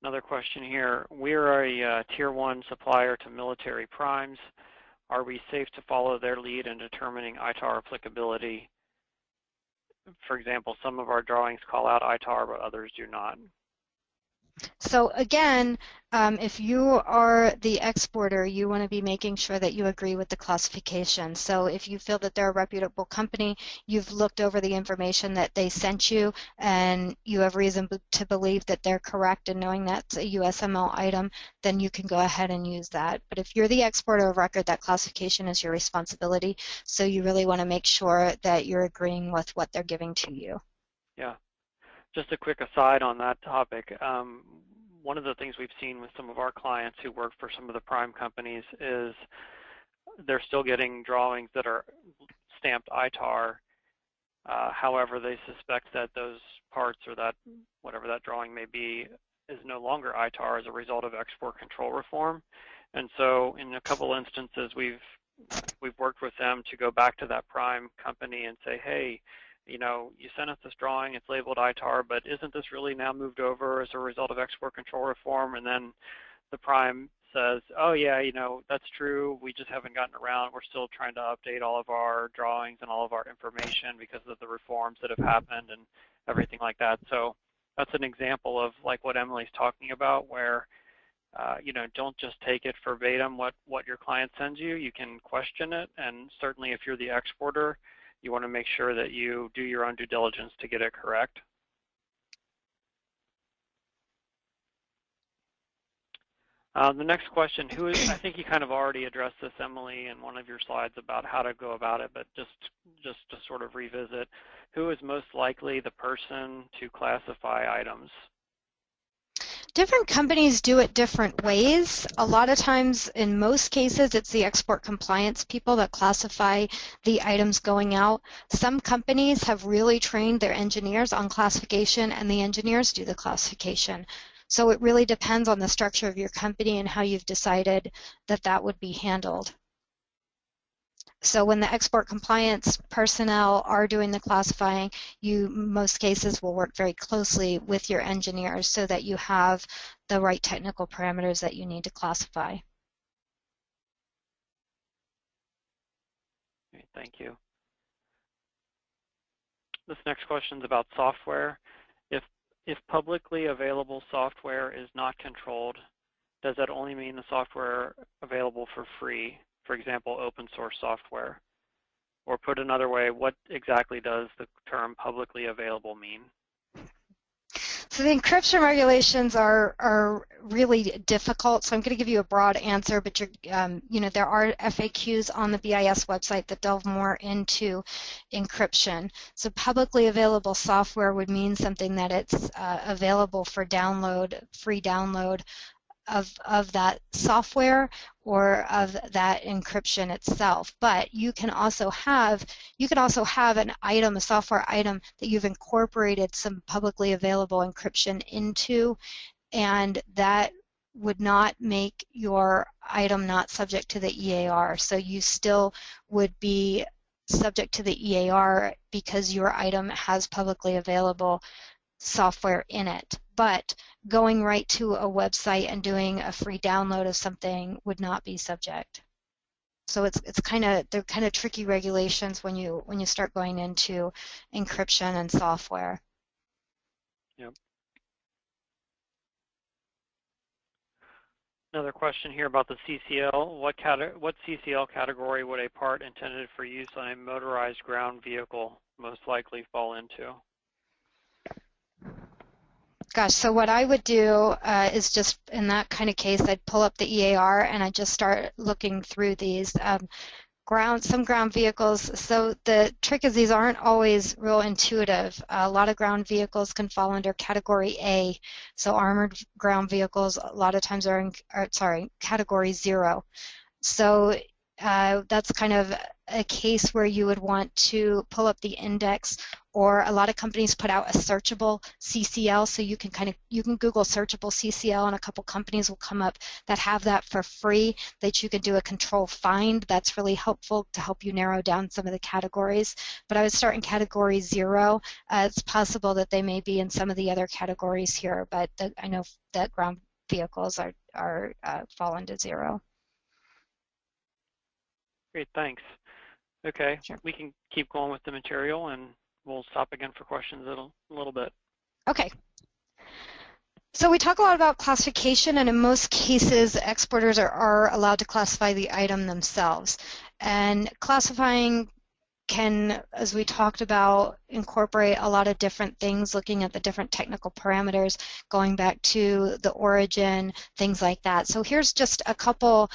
Another question here. We are a Tier 1 supplier to military primes. Are we safe to follow their lead in determining ITAR applicability? For example, some of our drawings call out ITAR, but others do not. So again, if you are the exporter, you want to be making sure that you agree with the classification. So if you feel that they're a reputable company, you've looked over the information that they sent you, and you have reason to believe that they're correct in knowing that's a USML item, then you can go ahead and use that. But if you're the exporter of record, that classification is your responsibility. So you really want to make sure that you're agreeing with what they're giving to you. Yeah. Just a quick aside on that topic, one of the things we've seen with some of our clients who work for some of the prime companies is they're still getting drawings that are stamped ITAR. However, they suspect that those parts or that whatever that drawing may be is no longer ITAR as a result of export control reform. And so in a couple instances, we've worked with them to go back to that prime company and say, hey, you know, you sent us this drawing, it's labeled ITAR, but isn't this really now moved over as a result of export control reform? And then the prime says, oh yeah, you know, that's true, we just haven't gotten around, we're still trying to update all of our drawings and all of our information because of the reforms that have happened and everything like that. So that's an example of like what Emily's talking about, where you know, don't just take it verbatim what your client sends you. You can question it, and certainly if you're the exporter, you want to make sure that you do your own due diligence to get it correct. The next question, I think you kind of already addressed this, Emily, in one of your slides about how to go about it, but just to sort of revisit, who is most likely the person to classify items? Different companies do it different ways. A lot of times, in most cases, it's the export compliance people that classify the items going out. Some companies have really trained their engineers on classification, and the engineers do the classification. So it really depends on the structure of your company and how you've decided that that would be handled. So when the export compliance personnel are doing the classifying, you, most cases, will work very closely with your engineers so that you have the right technical parameters that you need to classify. Okay, thank you. This next question is about software. If publicly available software is not controlled, does that only mean the software available for free? For example, open source software? Or put another way, what exactly does the term publicly available mean? So the encryption regulations are really difficult, so I'm going to give you a broad answer, but you know, there are FAQs on the BIS website that delve more into encryption. So publicly available software would mean something that it's available for download, free download of that software or of that encryption itself. But you can also have an item, a software item that you've incorporated some publicly available encryption into, and that would not make your item not subject to the EAR. So you still would be subject to the EAR because your item has publicly available software in it. But going right to a website and doing a free download of something would not be subject. So they're kind of tricky regulations when you start going into encryption and software. Yep. Another question here about the CCL. What CCL category would a part intended for use on a motorized ground vehicle most likely fall into? Gosh, so what I would do is just in that kind of case, I'd pull up the EAR and I'd just start looking through these. Some ground vehicles, so the trick is these aren't always real intuitive. A lot of ground vehicles can fall under category A, so armored ground vehicles a lot of times are category 0. So that's kind of a case where you would want to pull up the index, or a lot of companies put out a searchable CCL, so you can Google searchable CCL and a couple companies will come up that have that for free that you can do a control find. That's really helpful to help you narrow down some of the categories. But I would start in category 0. It's possible that they may be in some of the other categories here, but I know that ground vehicles fall into 0. Great, thanks. Okay, Sure. We can keep going with the material and we'll stop again for questions in a little bit. Okay. So we talk a lot about classification, and in most cases, exporters are allowed to classify the item themselves. And classifying can, as we talked about, incorporate a lot of different things, looking at the different technical parameters, going back to the origin, things like that. So here's just a couple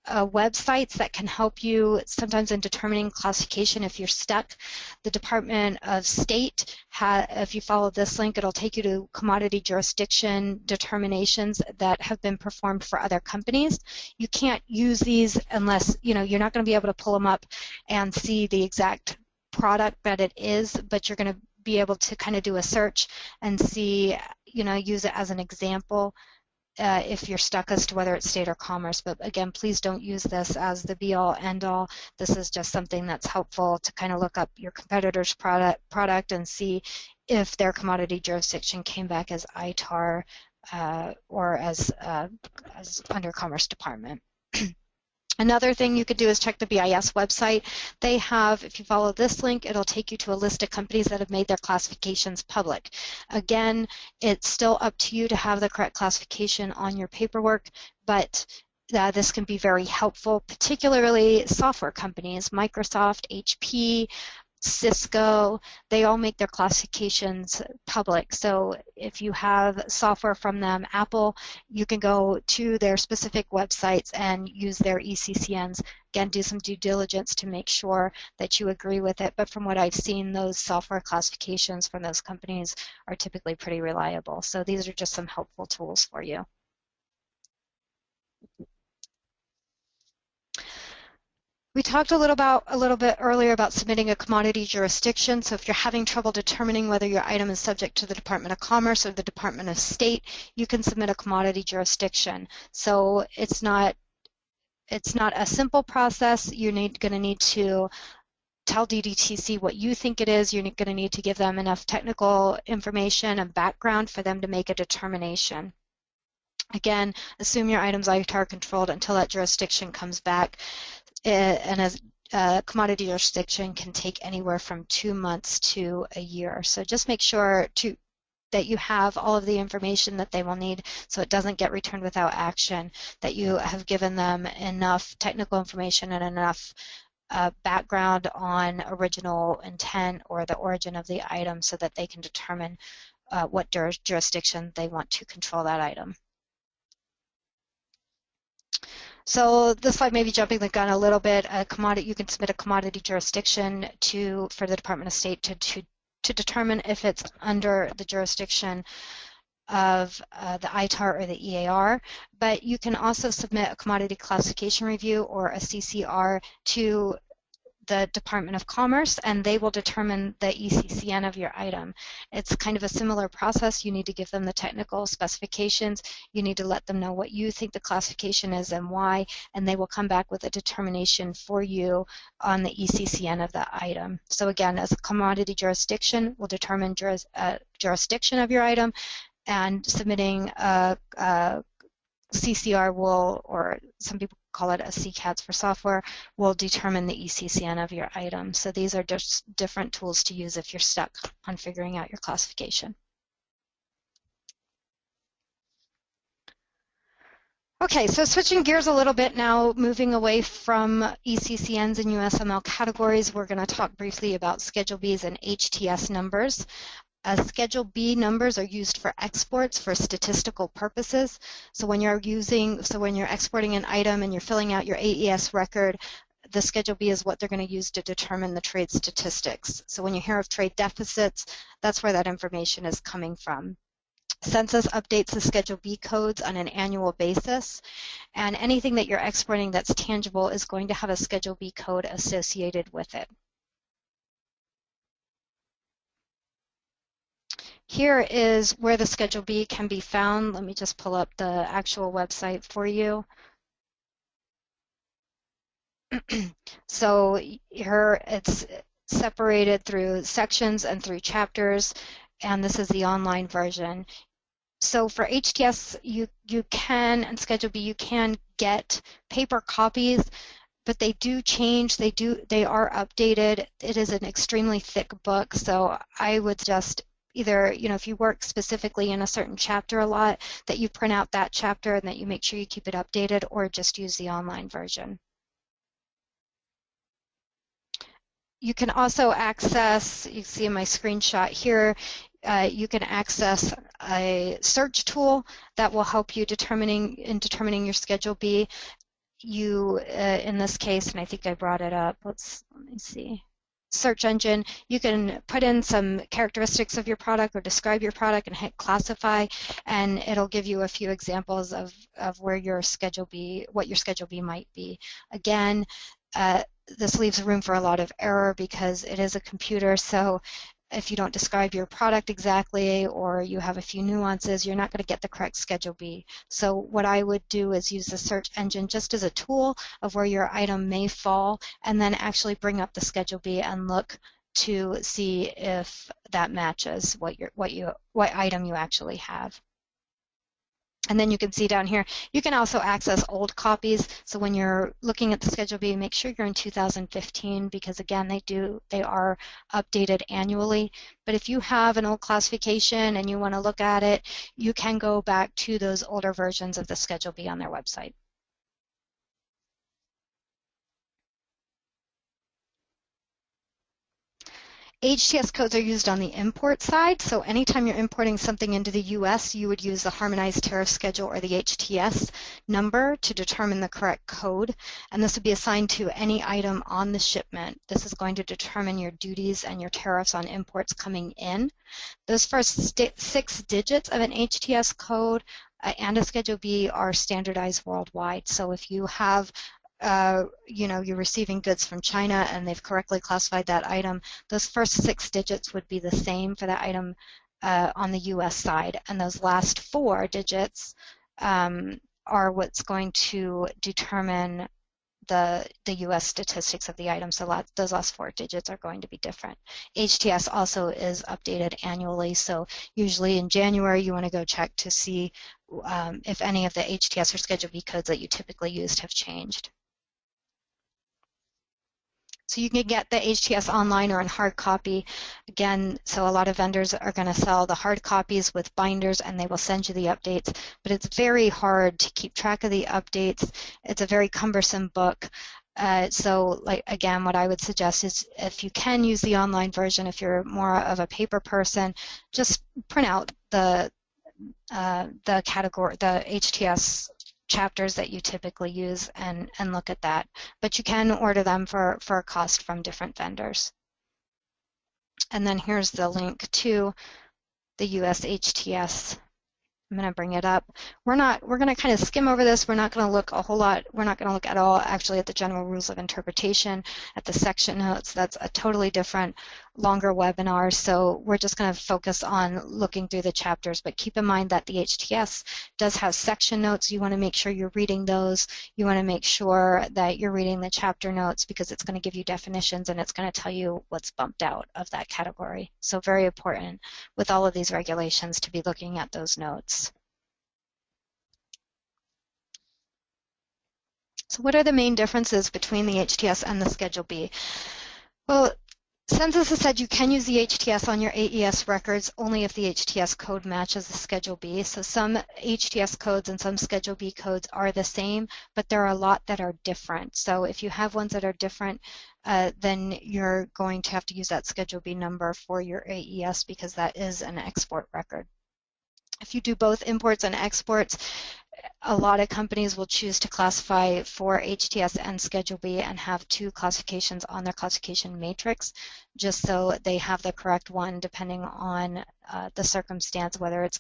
websites that can help you sometimes in determining classification if you're stuck. The Department of State, if you follow this link, it'll take you to commodity jurisdiction determinations that have been performed for other companies. You can't use these unless, you're not going to be able to pull them up and see the exact product that it is, but you're going to be able to kind of do a search and see, use it as an example. If you're stuck as to whether it's state or commerce. But again, please don't use this as the be-all, end-all. This is just something that's helpful to kind of look up your competitor's product and see if their commodity jurisdiction came back as ITAR or as under Commerce Department. Another thing you could do is check the BIS website. They have, if you follow this link, it'll take you to a list of companies that have made their classifications public. Again, it's still up to you to have the correct classification on your paperwork, but this can be very helpful, particularly software companies, Microsoft, HP, Cisco, they all make their classifications public. So if you have software from them, Apple, you can go to their specific websites and use their ECCNs. Again, do some due diligence to make sure that you agree with it. But from what I've seen, those software classifications from those companies are typically pretty reliable. So these are just some helpful tools for you. We talked a little bit earlier about submitting a commodity jurisdiction. So if you're having trouble determining whether your item is subject to the Department of Commerce or the Department of State, you can submit a commodity jurisdiction. So it's not a simple process. You're going to need to tell DDTC what you think it is. You're going to need to give them enough technical information and background for them to make a determination. Again, assume your item's ITAR controlled until that jurisdiction comes back. And a commodity jurisdiction can take anywhere from 2 months to a year. So just make sure that you have all of the information that they will need so it doesn't get returned without action, that you have given them enough technical information and enough background on original intent or the origin of the item so that they can determine what jurisdiction they want to control that item. So this slide may be jumping the gun a little bit. You can submit a commodity jurisdiction for the Department of State to determine if it's under the jurisdiction of the ITAR or the EAR, but you can also submit a commodity classification review or a CCR to the Department of Commerce, and they will determine the ECCN of your item. It's kind of a similar process. You need to give them the technical specifications. You need to let them know what you think the classification is and why, and they will come back with a determination for you on the ECCN of the item. So again, as a commodity jurisdiction, will determine jurisdiction of your item, and submitting a CCR will, or some people call it a CCATS for software, will determine the ECCN of your item. So these are just different tools to use if you're stuck on figuring out your classification. Okay, so switching gears a little bit now, moving away from ECCNs and USML categories, we're going to talk briefly about Schedule Bs and HTS numbers. Schedule B numbers are used for exports for statistical purposes. So when you're exporting an item and you're filling out your AES record, the Schedule B is what they're going to use to determine the trade statistics. So when you hear of trade deficits, that's where that information is coming from. Census updates the Schedule B codes on an annual basis, and anything that you're exporting that's tangible is going to have a Schedule B code associated with it. Here is where the Schedule B can be found. Let me just pull up the actual website for you. So here it's separated through sections and through chapters, and this is the online version. So for HTS, you can, and Schedule B, you can get paper copies, but they do change, they are updated. It is an extremely thick book, so I would just either, if you work specifically in a certain chapter a lot, that you print out that chapter and that you make sure you keep it updated, or just use the online version. You can also access, you see in my screenshot here, you can access a search tool that will help you determining your Schedule B. In this case, and I think I brought it up, let me see. Search engine, you can put in some characteristics of your product or describe your product and hit classify, and it'll give you a few examples of where your Schedule B, what your Schedule B might be. Again, this leaves room for a lot of error because it is a computer, so if you don't describe your product exactly or you have a few nuances, you're not going to get the correct Schedule B. So what I would do is use the search engine just as a tool of where your item may fall, and then actually bring up the Schedule B and look to see if that matches what item you actually have. And then you can see down here, you can also access old copies. So when you're looking at the Schedule B, make sure you're in 2015 because again, they are updated annually. But if you have an old classification and you want to look at it, you can go back to those older versions of the Schedule B on their website. HTS codes are used on the import side, so anytime you're importing something into the US, you would use the Harmonized Tariff Schedule or the HTS number to determine the correct code, and this would be assigned to any item on the shipment. This is going to determine your duties and your tariffs on imports coming in. Those first 6 digits of an HTS code and a Schedule B are standardized worldwide, so if you have you're receiving goods from China and they've correctly classified that item, those first 6 digits would be the same for that item on the US side, and those last 4 digits are what's going to determine the US statistics of the item, so those last 4 digits are going to be different. HTS also is updated annually, so usually in January you want to go check to see if any of the HTS or Schedule B codes that you typically used have changed. So you can get the HTS online or in hard copy. Again, so a lot of vendors are going to sell the hard copies with binders and they will send you the updates, but it's very hard to keep track of the updates. It's a very cumbersome book. So again, what I would suggest is if you can use the online version, if you're more of a paper person, just print out the HTS chapters that you typically use and look at that. But you can order them for a cost from different vendors. And then here's the link to the US HTS. I'm going to bring it up. We're going to kind of skim over this. We're not going to look a whole lot. We're not going to look at all actually at the general rules of interpretation, at the section notes. That's a totally different, longer webinar. So we're just going to focus on looking through the chapters. But keep in mind that the HTS does have section notes. You want to make sure you're reading those. You want to make sure that you're reading the chapter notes because it's going to give you definitions and it's going to tell you what's bumped out of that category. So very important with all of these regulations to be looking at those notes. So what are the main differences between the HTS and the Schedule B? Well, Census has said you can use the HTS on your AES records only if the HTS code matches the Schedule B. So some HTS codes and some Schedule B codes are the same, but there are a lot that are different. So if you have ones that are different, then you're going to have to use that Schedule B number for your AES because that is an export record. If you do both imports and exports, a lot of companies will choose to classify for HTS and Schedule B and have 2 classifications on their classification matrix, just so they have the correct one depending on the circumstance, whether it's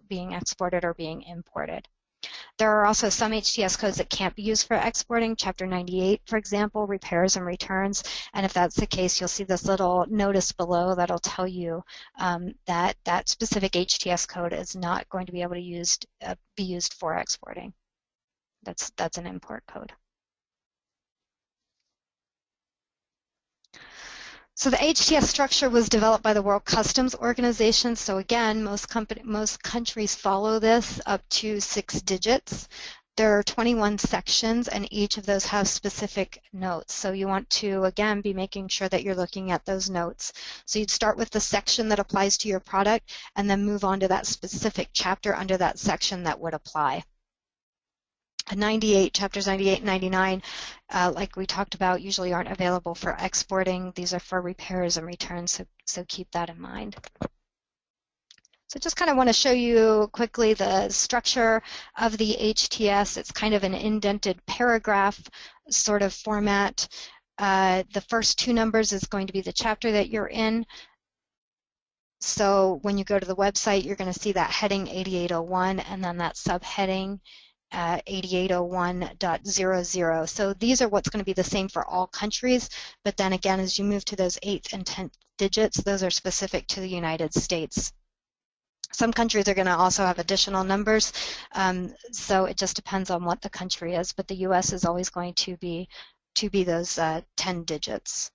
being exported or being imported. There are also some HTS codes that can't be used for exporting, Chapter 98, for example, repairs and returns. And if that's the case, you'll see this little notice below that'll tell you that that specific HTS code is not going to be able to be used for exporting. That's an import code. So the HTS structure was developed by the World Customs Organization. So again, most countries follow this up to 6 digits. There are 21 sections, and each of those have specific notes. So you want to, again, be making sure that you're looking at those notes. So you'd start with the section that applies to your product, and then move on to that specific chapter under that section that would apply. Chapters 98 and 99, like we talked about, usually aren't available for exporting. These are for repairs and returns, so keep that in mind. So just kind of want to show you quickly the structure of the HTS. It's kind of an indented paragraph sort of format. The first 2 numbers is going to be the chapter that you're in. So when you go to the website, you're going to see that heading 8801 and then that subheading 8801.00. So these are what's going to be the same for all countries, but then again, as you move to those 8th and 10th digits, those are specific to the United States. Some countries are going to also have additional numbers, so it just depends on what the country is, but the US is always going to be those 10 digits.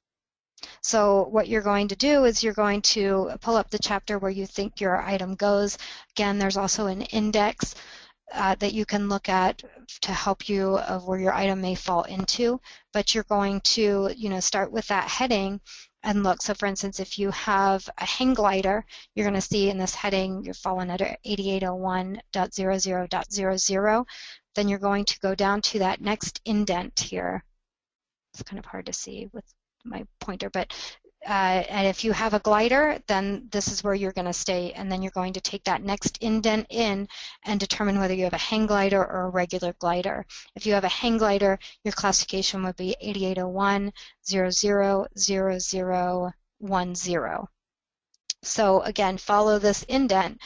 So what you're going to do is you're going to pull up the chapter where you think your item goes. Again, there's also an index. that you can look at to help you of where your item may fall into, but you're going to, start with that heading and look. So for instance, if you have a hang glider, you're going to see in this heading you're falling under 8801.00.00. Then you're going to go down to that next indent here. It's kind of hard to see with my pointer, but and if you have a glider, then this is where you're going to stay, and then you're going to take that next indent in and determine whether you have a hang glider or a regular glider. If you have a hang glider, your classification would be 8801.00.0010. So again, follow this indent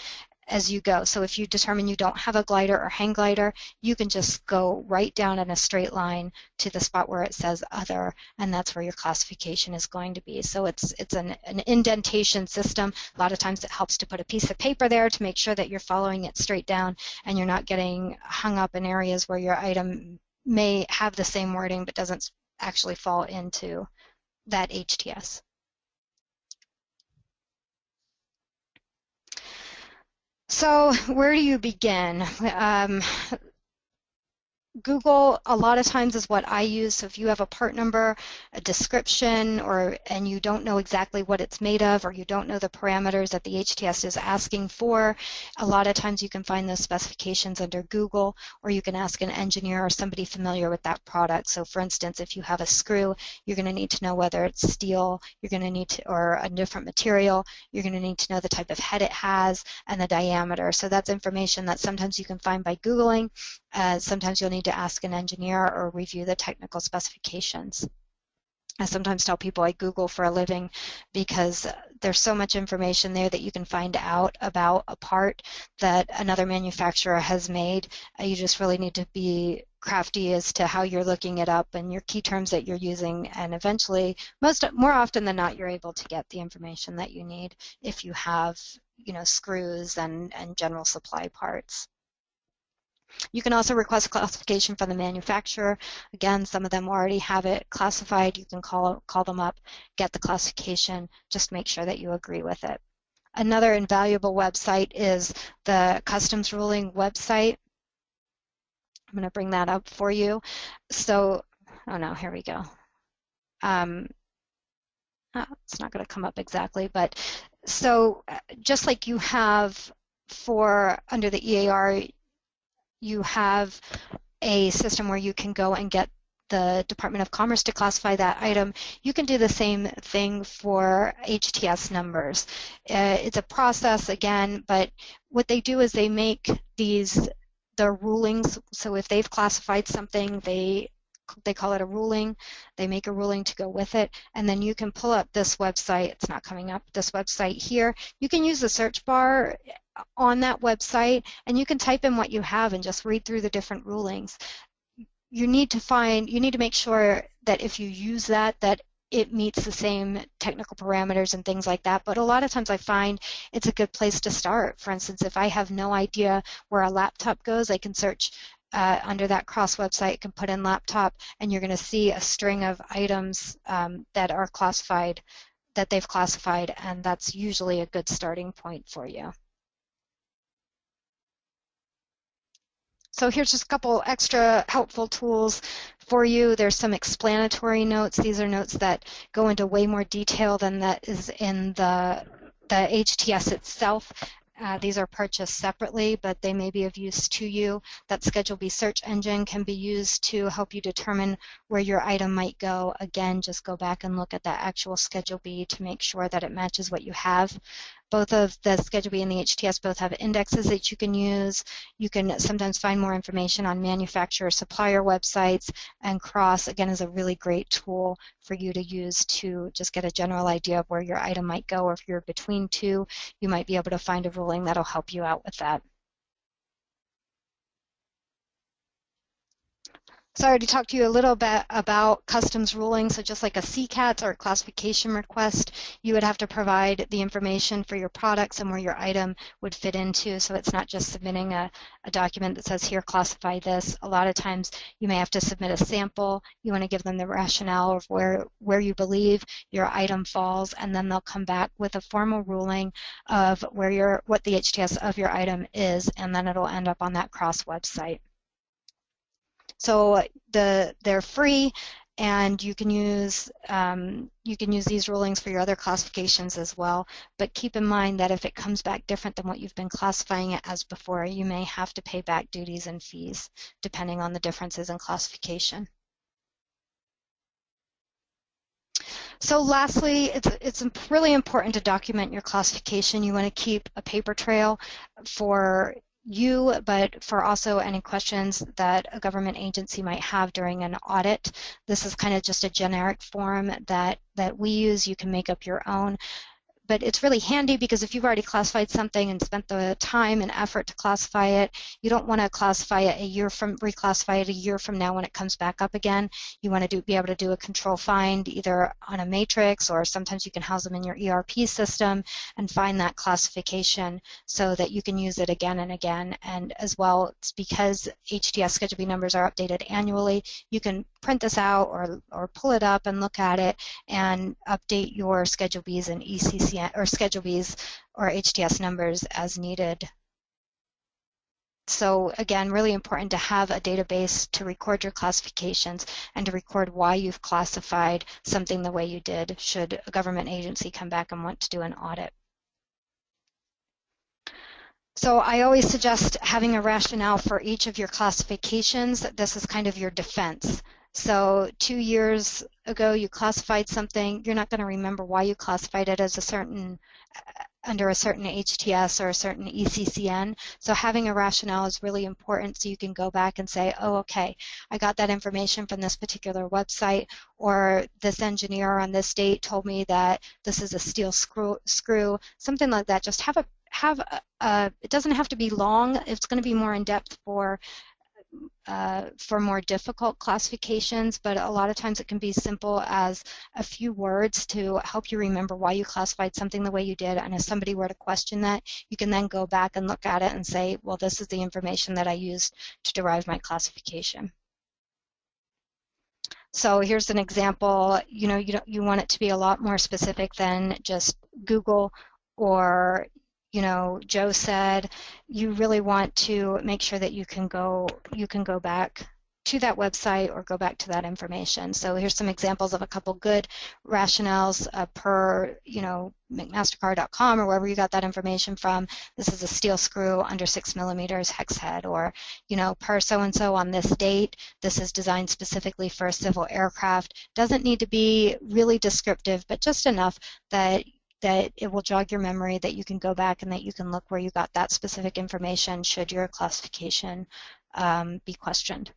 as you go. So if you determine you don't have a glider or hang glider, you can just go right down in a straight line to the spot where it says other, and that's where your classification is going to be. So it's an indentation system. A lot of times it helps to put a piece of paper there to make sure that you're following it straight down and you're not getting hung up in areas where your item may have the same wording but doesn't actually fall into that HTS. So where do you begin? Google a lot of times is what I use. So if you have a part number, a description, and you don't know exactly what it's made of, or you don't know the parameters that the HTS is asking for, a lot of times you can find those specifications under Google, or you can ask an engineer or somebody familiar with that product. So for instance, if you have a screw, you're going to need to know whether it's steel, you're going to need to, or a different material, you're going to need to know the type of head it has and the diameter. So that's information that sometimes you can find by Googling. Sometimes you'll need to ask an engineer or review the technical specifications. I sometimes tell people I Google for a living because there's so much information there that you can find out about a part that another manufacturer has made. You just really need to be crafty as to how you're looking it up and your key terms that you're using, and eventually, more often than not, you're able to get the information that you need if you have, screws and general supply parts. You can also request classification from the manufacturer. Again, some of them already have it classified. You can call them up, get the classification, just make sure that you agree with it. Another invaluable website is the customs ruling website. I'm going to bring that up for you. So, oh no, here we go. It's not going to come up exactly, but so just like you have under the EAR, you have a system where you can go and get the Department of Commerce to classify that item. You can do the same thing for HTS numbers. It's a process again, but what they do is they make the rulings. So if they've classified something, they call it a ruling. They make a ruling to go with it, and then you can pull up this website. It's not coming up, this website here. You can use the search bar on that website, and you can type in what you have and just read through the different rulings. You need to make sure that if you use that it meets the same technical parameters and things like that. But a lot of times I find it's a good place to start. For instance, if I have no idea where a laptop goes, I can search under that cross website, can put in laptop, and you're going to see a string of items that are classified, that they've classified, and that's usually a good starting point for you. So here's just a couple extra helpful tools for you. There's some explanatory notes. These are notes that go into way more detail than that is in the HTS itself. These are purchased separately, but they may be of use to you. That Schedule B search engine can be used to help you determine where your item might go. Again, just go back and look at that actual Schedule B to make sure that it matches what you have. Both of the Schedule B and the HTS both have indexes that you can use. You can sometimes find more information on manufacturer supplier websites, and Cross, again, is a really great tool for you to use to just get a general idea of where your item might go, or if you're between two, you might be able to find a ruling that'll help you out with that. So I already talked to you a little bit about customs ruling. So just like a CCAT or a classification request, you would have to provide the information for your products and where your item would fit into. So it's not just submitting a document that says, here, classify this. A lot of times you may have to submit a sample. You want to give them the rationale of where you believe your item falls, and then they'll come back with a formal ruling of what the HTS of your item is, and then it'll end up on that cross website. So they're free, and you can use these rulings for your other classifications as well. But keep in mind that if it comes back different than what you've been classifying it as before, you may have to pay back duties and fees depending on the differences in classification. So lastly, it's really important to document your classification. You want to keep a paper trail for you, but for also any questions that a government agency might have during an audit. This is kind of just a generic form that we use. You can make up your own. But it's really handy because if you've already classified something and spent the time and effort to classify it, you don't want to reclassify it a year from now when it comes back up again. You want to be able to do a control find either on a matrix, or sometimes you can house them in your ERP system and find that classification so that you can use it again and again. And as well, it's because HTS Schedule B numbers are updated annually, you can print this out or pull it up and look at it and update your Schedule Bs and ECCN or Schedule Bs or HTS numbers as needed. So again, really important to have a database to record your classifications and to record why you've classified something the way you did should a government agency come back and want to do an audit. So I always suggest having a rationale for each of your classifications. This is kind of your defense. So 2 years ago you classified something, you're not going to remember why you classified it as under a certain HTS or a certain ECCN. So having a rationale is really important so you can go back and say, oh, okay, I got that information from this particular website, or this engineer on this date told me that this is a steel screw, something like that. Just it doesn't have to be long. It's going to be more in depth for more difficult classifications, but a lot of times it can be simple as a few words to help you remember why you classified something the way you did. And if somebody were to question that, you can then go back and look at it and say, well, this is the information that I used to derive my classification. So here's an example. You want it to be a lot more specific than just Google or Joe said. You really want to make sure that you can go back to that website or go back to that information. So here's some examples of a couple good rationales per McMastercar.com or wherever you got that information from. This is a steel screw under 6 millimeters hex head, or per so and so on this date. This is designed specifically for a civil aircraft. Doesn't need to be really descriptive, but just enough that it will jog your memory, that you can go back and that you can look where you got that specific information should your classification be questioned.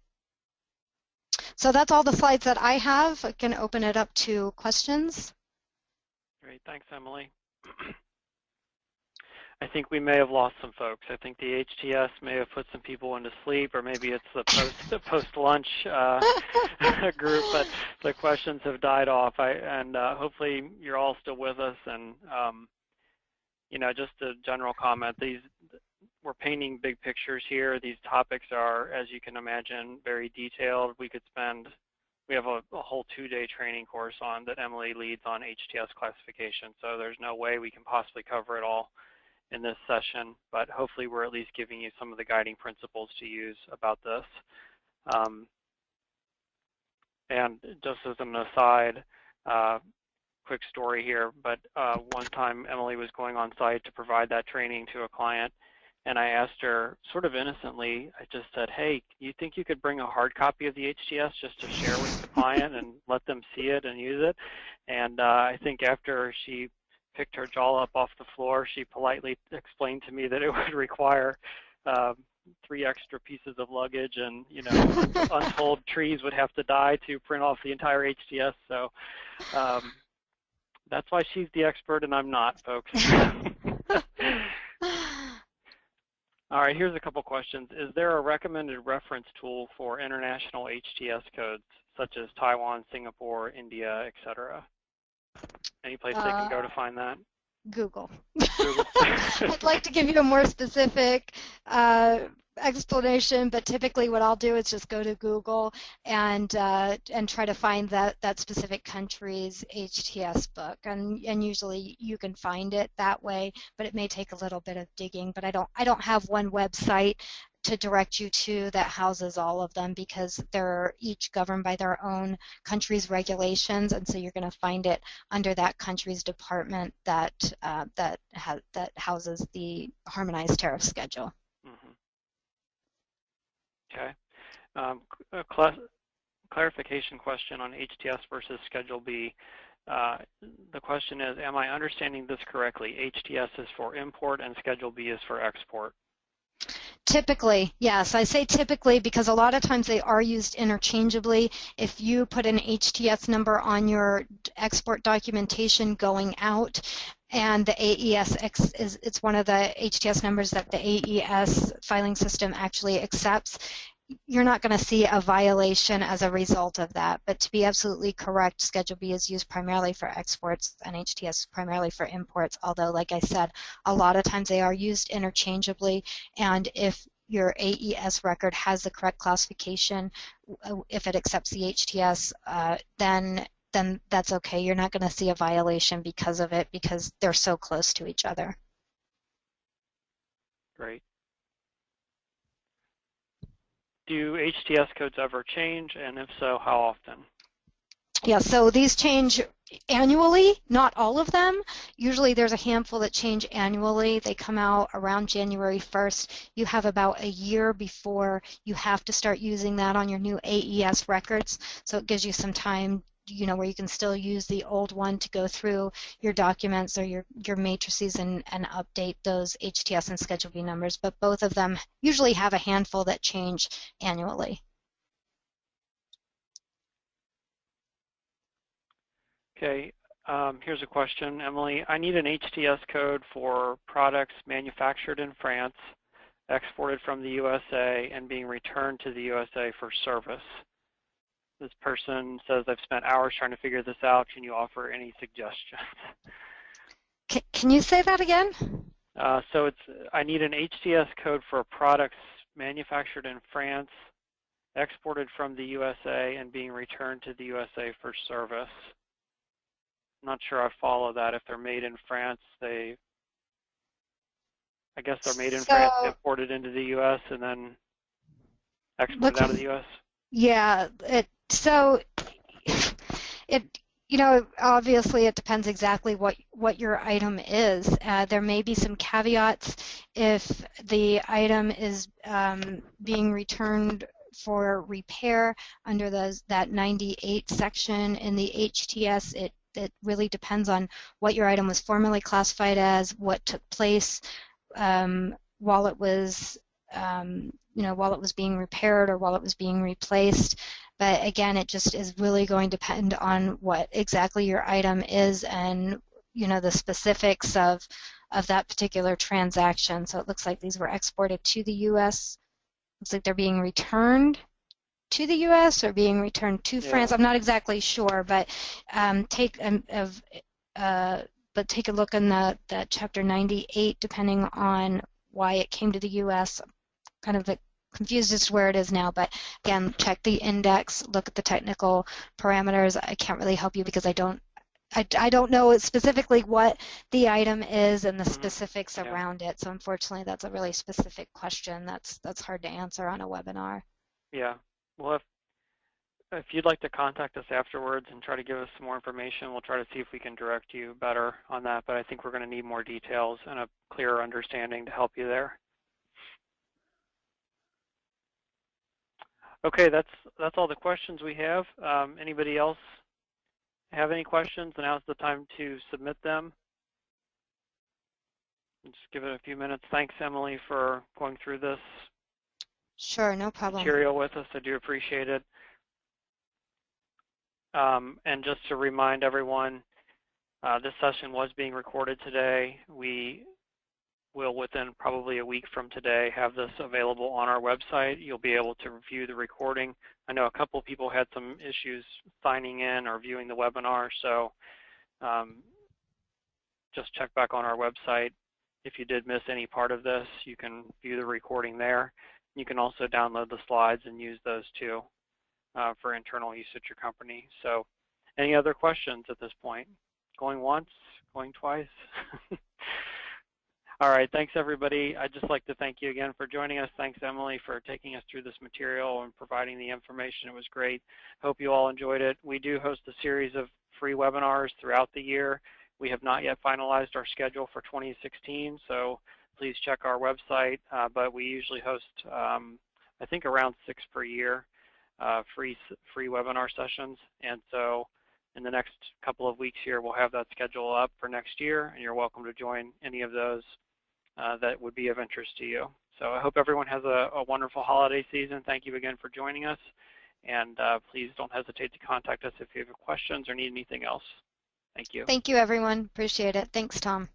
So that's all the slides that I have. I can open it up to questions. Great, thanks, Emily. I think we may have lost some folks. I think the HTS may have put some people into sleep, or maybe it's the post-lunch group, but the questions have died off. Hopefully you're all still with us. And just a general comment: we're painting big pictures here. These topics are, as you can imagine, very detailed. We have a whole 2-day training course that Emily leads on HTS classification. So there's no way we can possibly cover it all in this session, but hopefully we're at least giving you some of the guiding principles to use about this. And just as an aside, quick story here, but one time Emily was going on site to provide that training to a client, and I asked her sort of innocently, I just said, hey, you think you could bring a hard copy of the HTS just to share with the client and let them see it and use it? And I think after she picked her jaw up off the floor, she politely explained to me that it would require 3 extra pieces of luggage, and untold trees would have to die to print off the entire HTS. So that's why she's the expert and I'm not, folks. All right, here's a couple questions. Is there a recommended reference tool for international HTS codes, such as Taiwan, Singapore, India, etc.? Any place they can go to find that? Google. Google. I'd like to give you a more specific explanation, but typically what I'll do is just go to Google and try to find that specific country's HTS book, and usually you can find it that way, but it may take a little bit of digging. But I don't have one website to direct you to that houses all of them, because they're each governed by their own country's regulations, and so you're going to find it under that country's department that houses the Harmonized Tariff Schedule. Mm-hmm. Okay. A clarification question on HTS versus Schedule B. The question is, am I understanding this correctly? HTS is for import and Schedule B is for export. Typically, yes. I say typically because a lot of times they are used interchangeably. If you put an HTS number on your export documentation going out, and the AES it's one of the HTS numbers that the AES filing system actually accepts, you're not going to see a violation as a result of that. But to be absolutely correct, Schedule B is used primarily for exports and HTS primarily for imports, although, like I said, a lot of times they are used interchangeably, and if your AES record has the correct classification, if it accepts the HTS, then that's okay. You're not going to see a violation because of it, because they're so close to each other. Great. Do HTS codes ever change, and if so, how often? Yeah, so these change annually, not all of them. Usually there's a handful that change annually. They come out around January 1st. You have about a year before you have to start using that on your new AES records, so it gives you some time, where you can still use the old one to go through your documents or your matrices and update those HTS and Schedule B numbers, but both of them usually have a handful that change annually. Okay, here's a question, Emily. I need an HTS code for products manufactured in France, exported from the USA, and being returned to the USA for service. This person says, I've spent hours trying to figure this out. Can you offer any suggestions? Can you say that again? So I need an HTS code for products manufactured in France, exported from the USA, and being returned to the USA for service. I'm not sure I follow that. If they're made in France, I guess they're made in France, imported into the U.S., and then exported out of the U.S.? Yeah, obviously it depends exactly what your item is. There may be some caveats if the item is being returned for repair under that 98 section in the HTS. It really depends on what your item was formerly classified as, what took place while it was being repaired or while it was being replaced. But again, it just is really going to depend on what exactly your item is and the specifics of that particular transaction. So it looks like these were exported to the U.S. Looks like they're being returned to the U.S. or being returned to France. I'm not exactly sure, but take a look in that Chapter 98, depending on why it came to the U.S. Kind of confused as to where it is now, but again, check the index, look at the technical parameters. I can't really help you because I don't know specifically what the item is and the specifics around it. So unfortunately, that's a really specific question. That's hard to answer on a webinar. Yeah. Well, if you'd like to contact us afterwards and try to give us some more information, we'll try to see if we can direct you better on that. But I think we're going to need more details and a clearer understanding to help you there. Okay, that's all the questions we have. Anybody else have any questions? Now's the time to submit them. Just give it a few minutes. Thanks, Emily, for going through this. Sure, no problem. Material with us. I do appreciate it. And just to remind everyone, this session was being recorded today. We we'll, within probably a week from today, have this available on our website. You'll be able to review the recording. I know a couple of people had some issues signing in or viewing the webinar, so just check back on our website. If you did miss any part of this, you can view the recording there. You can also download the slides and use those too for internal use at your company. So any other questions at this point? Going once, going twice? All right, thanks everybody. I'd just like to thank you again for joining us. Thanks Emily for taking us through this material and providing the information. It was great. Hope you all enjoyed it. We do host a series of free webinars throughout the year. We have not yet finalized our schedule for 2016, so please check our website, but we usually host, I think, around 6 per year, free webinar sessions. And so in the next couple of weeks here, we'll have that schedule up for next year, and you're welcome to join any of those that would be of interest to you. So I hope everyone has a wonderful holiday season. Thank you again for joining us, and please don't hesitate to contact us if you have questions or need anything else. Thank you. Thank you, everyone. Appreciate it. Thanks, Tom.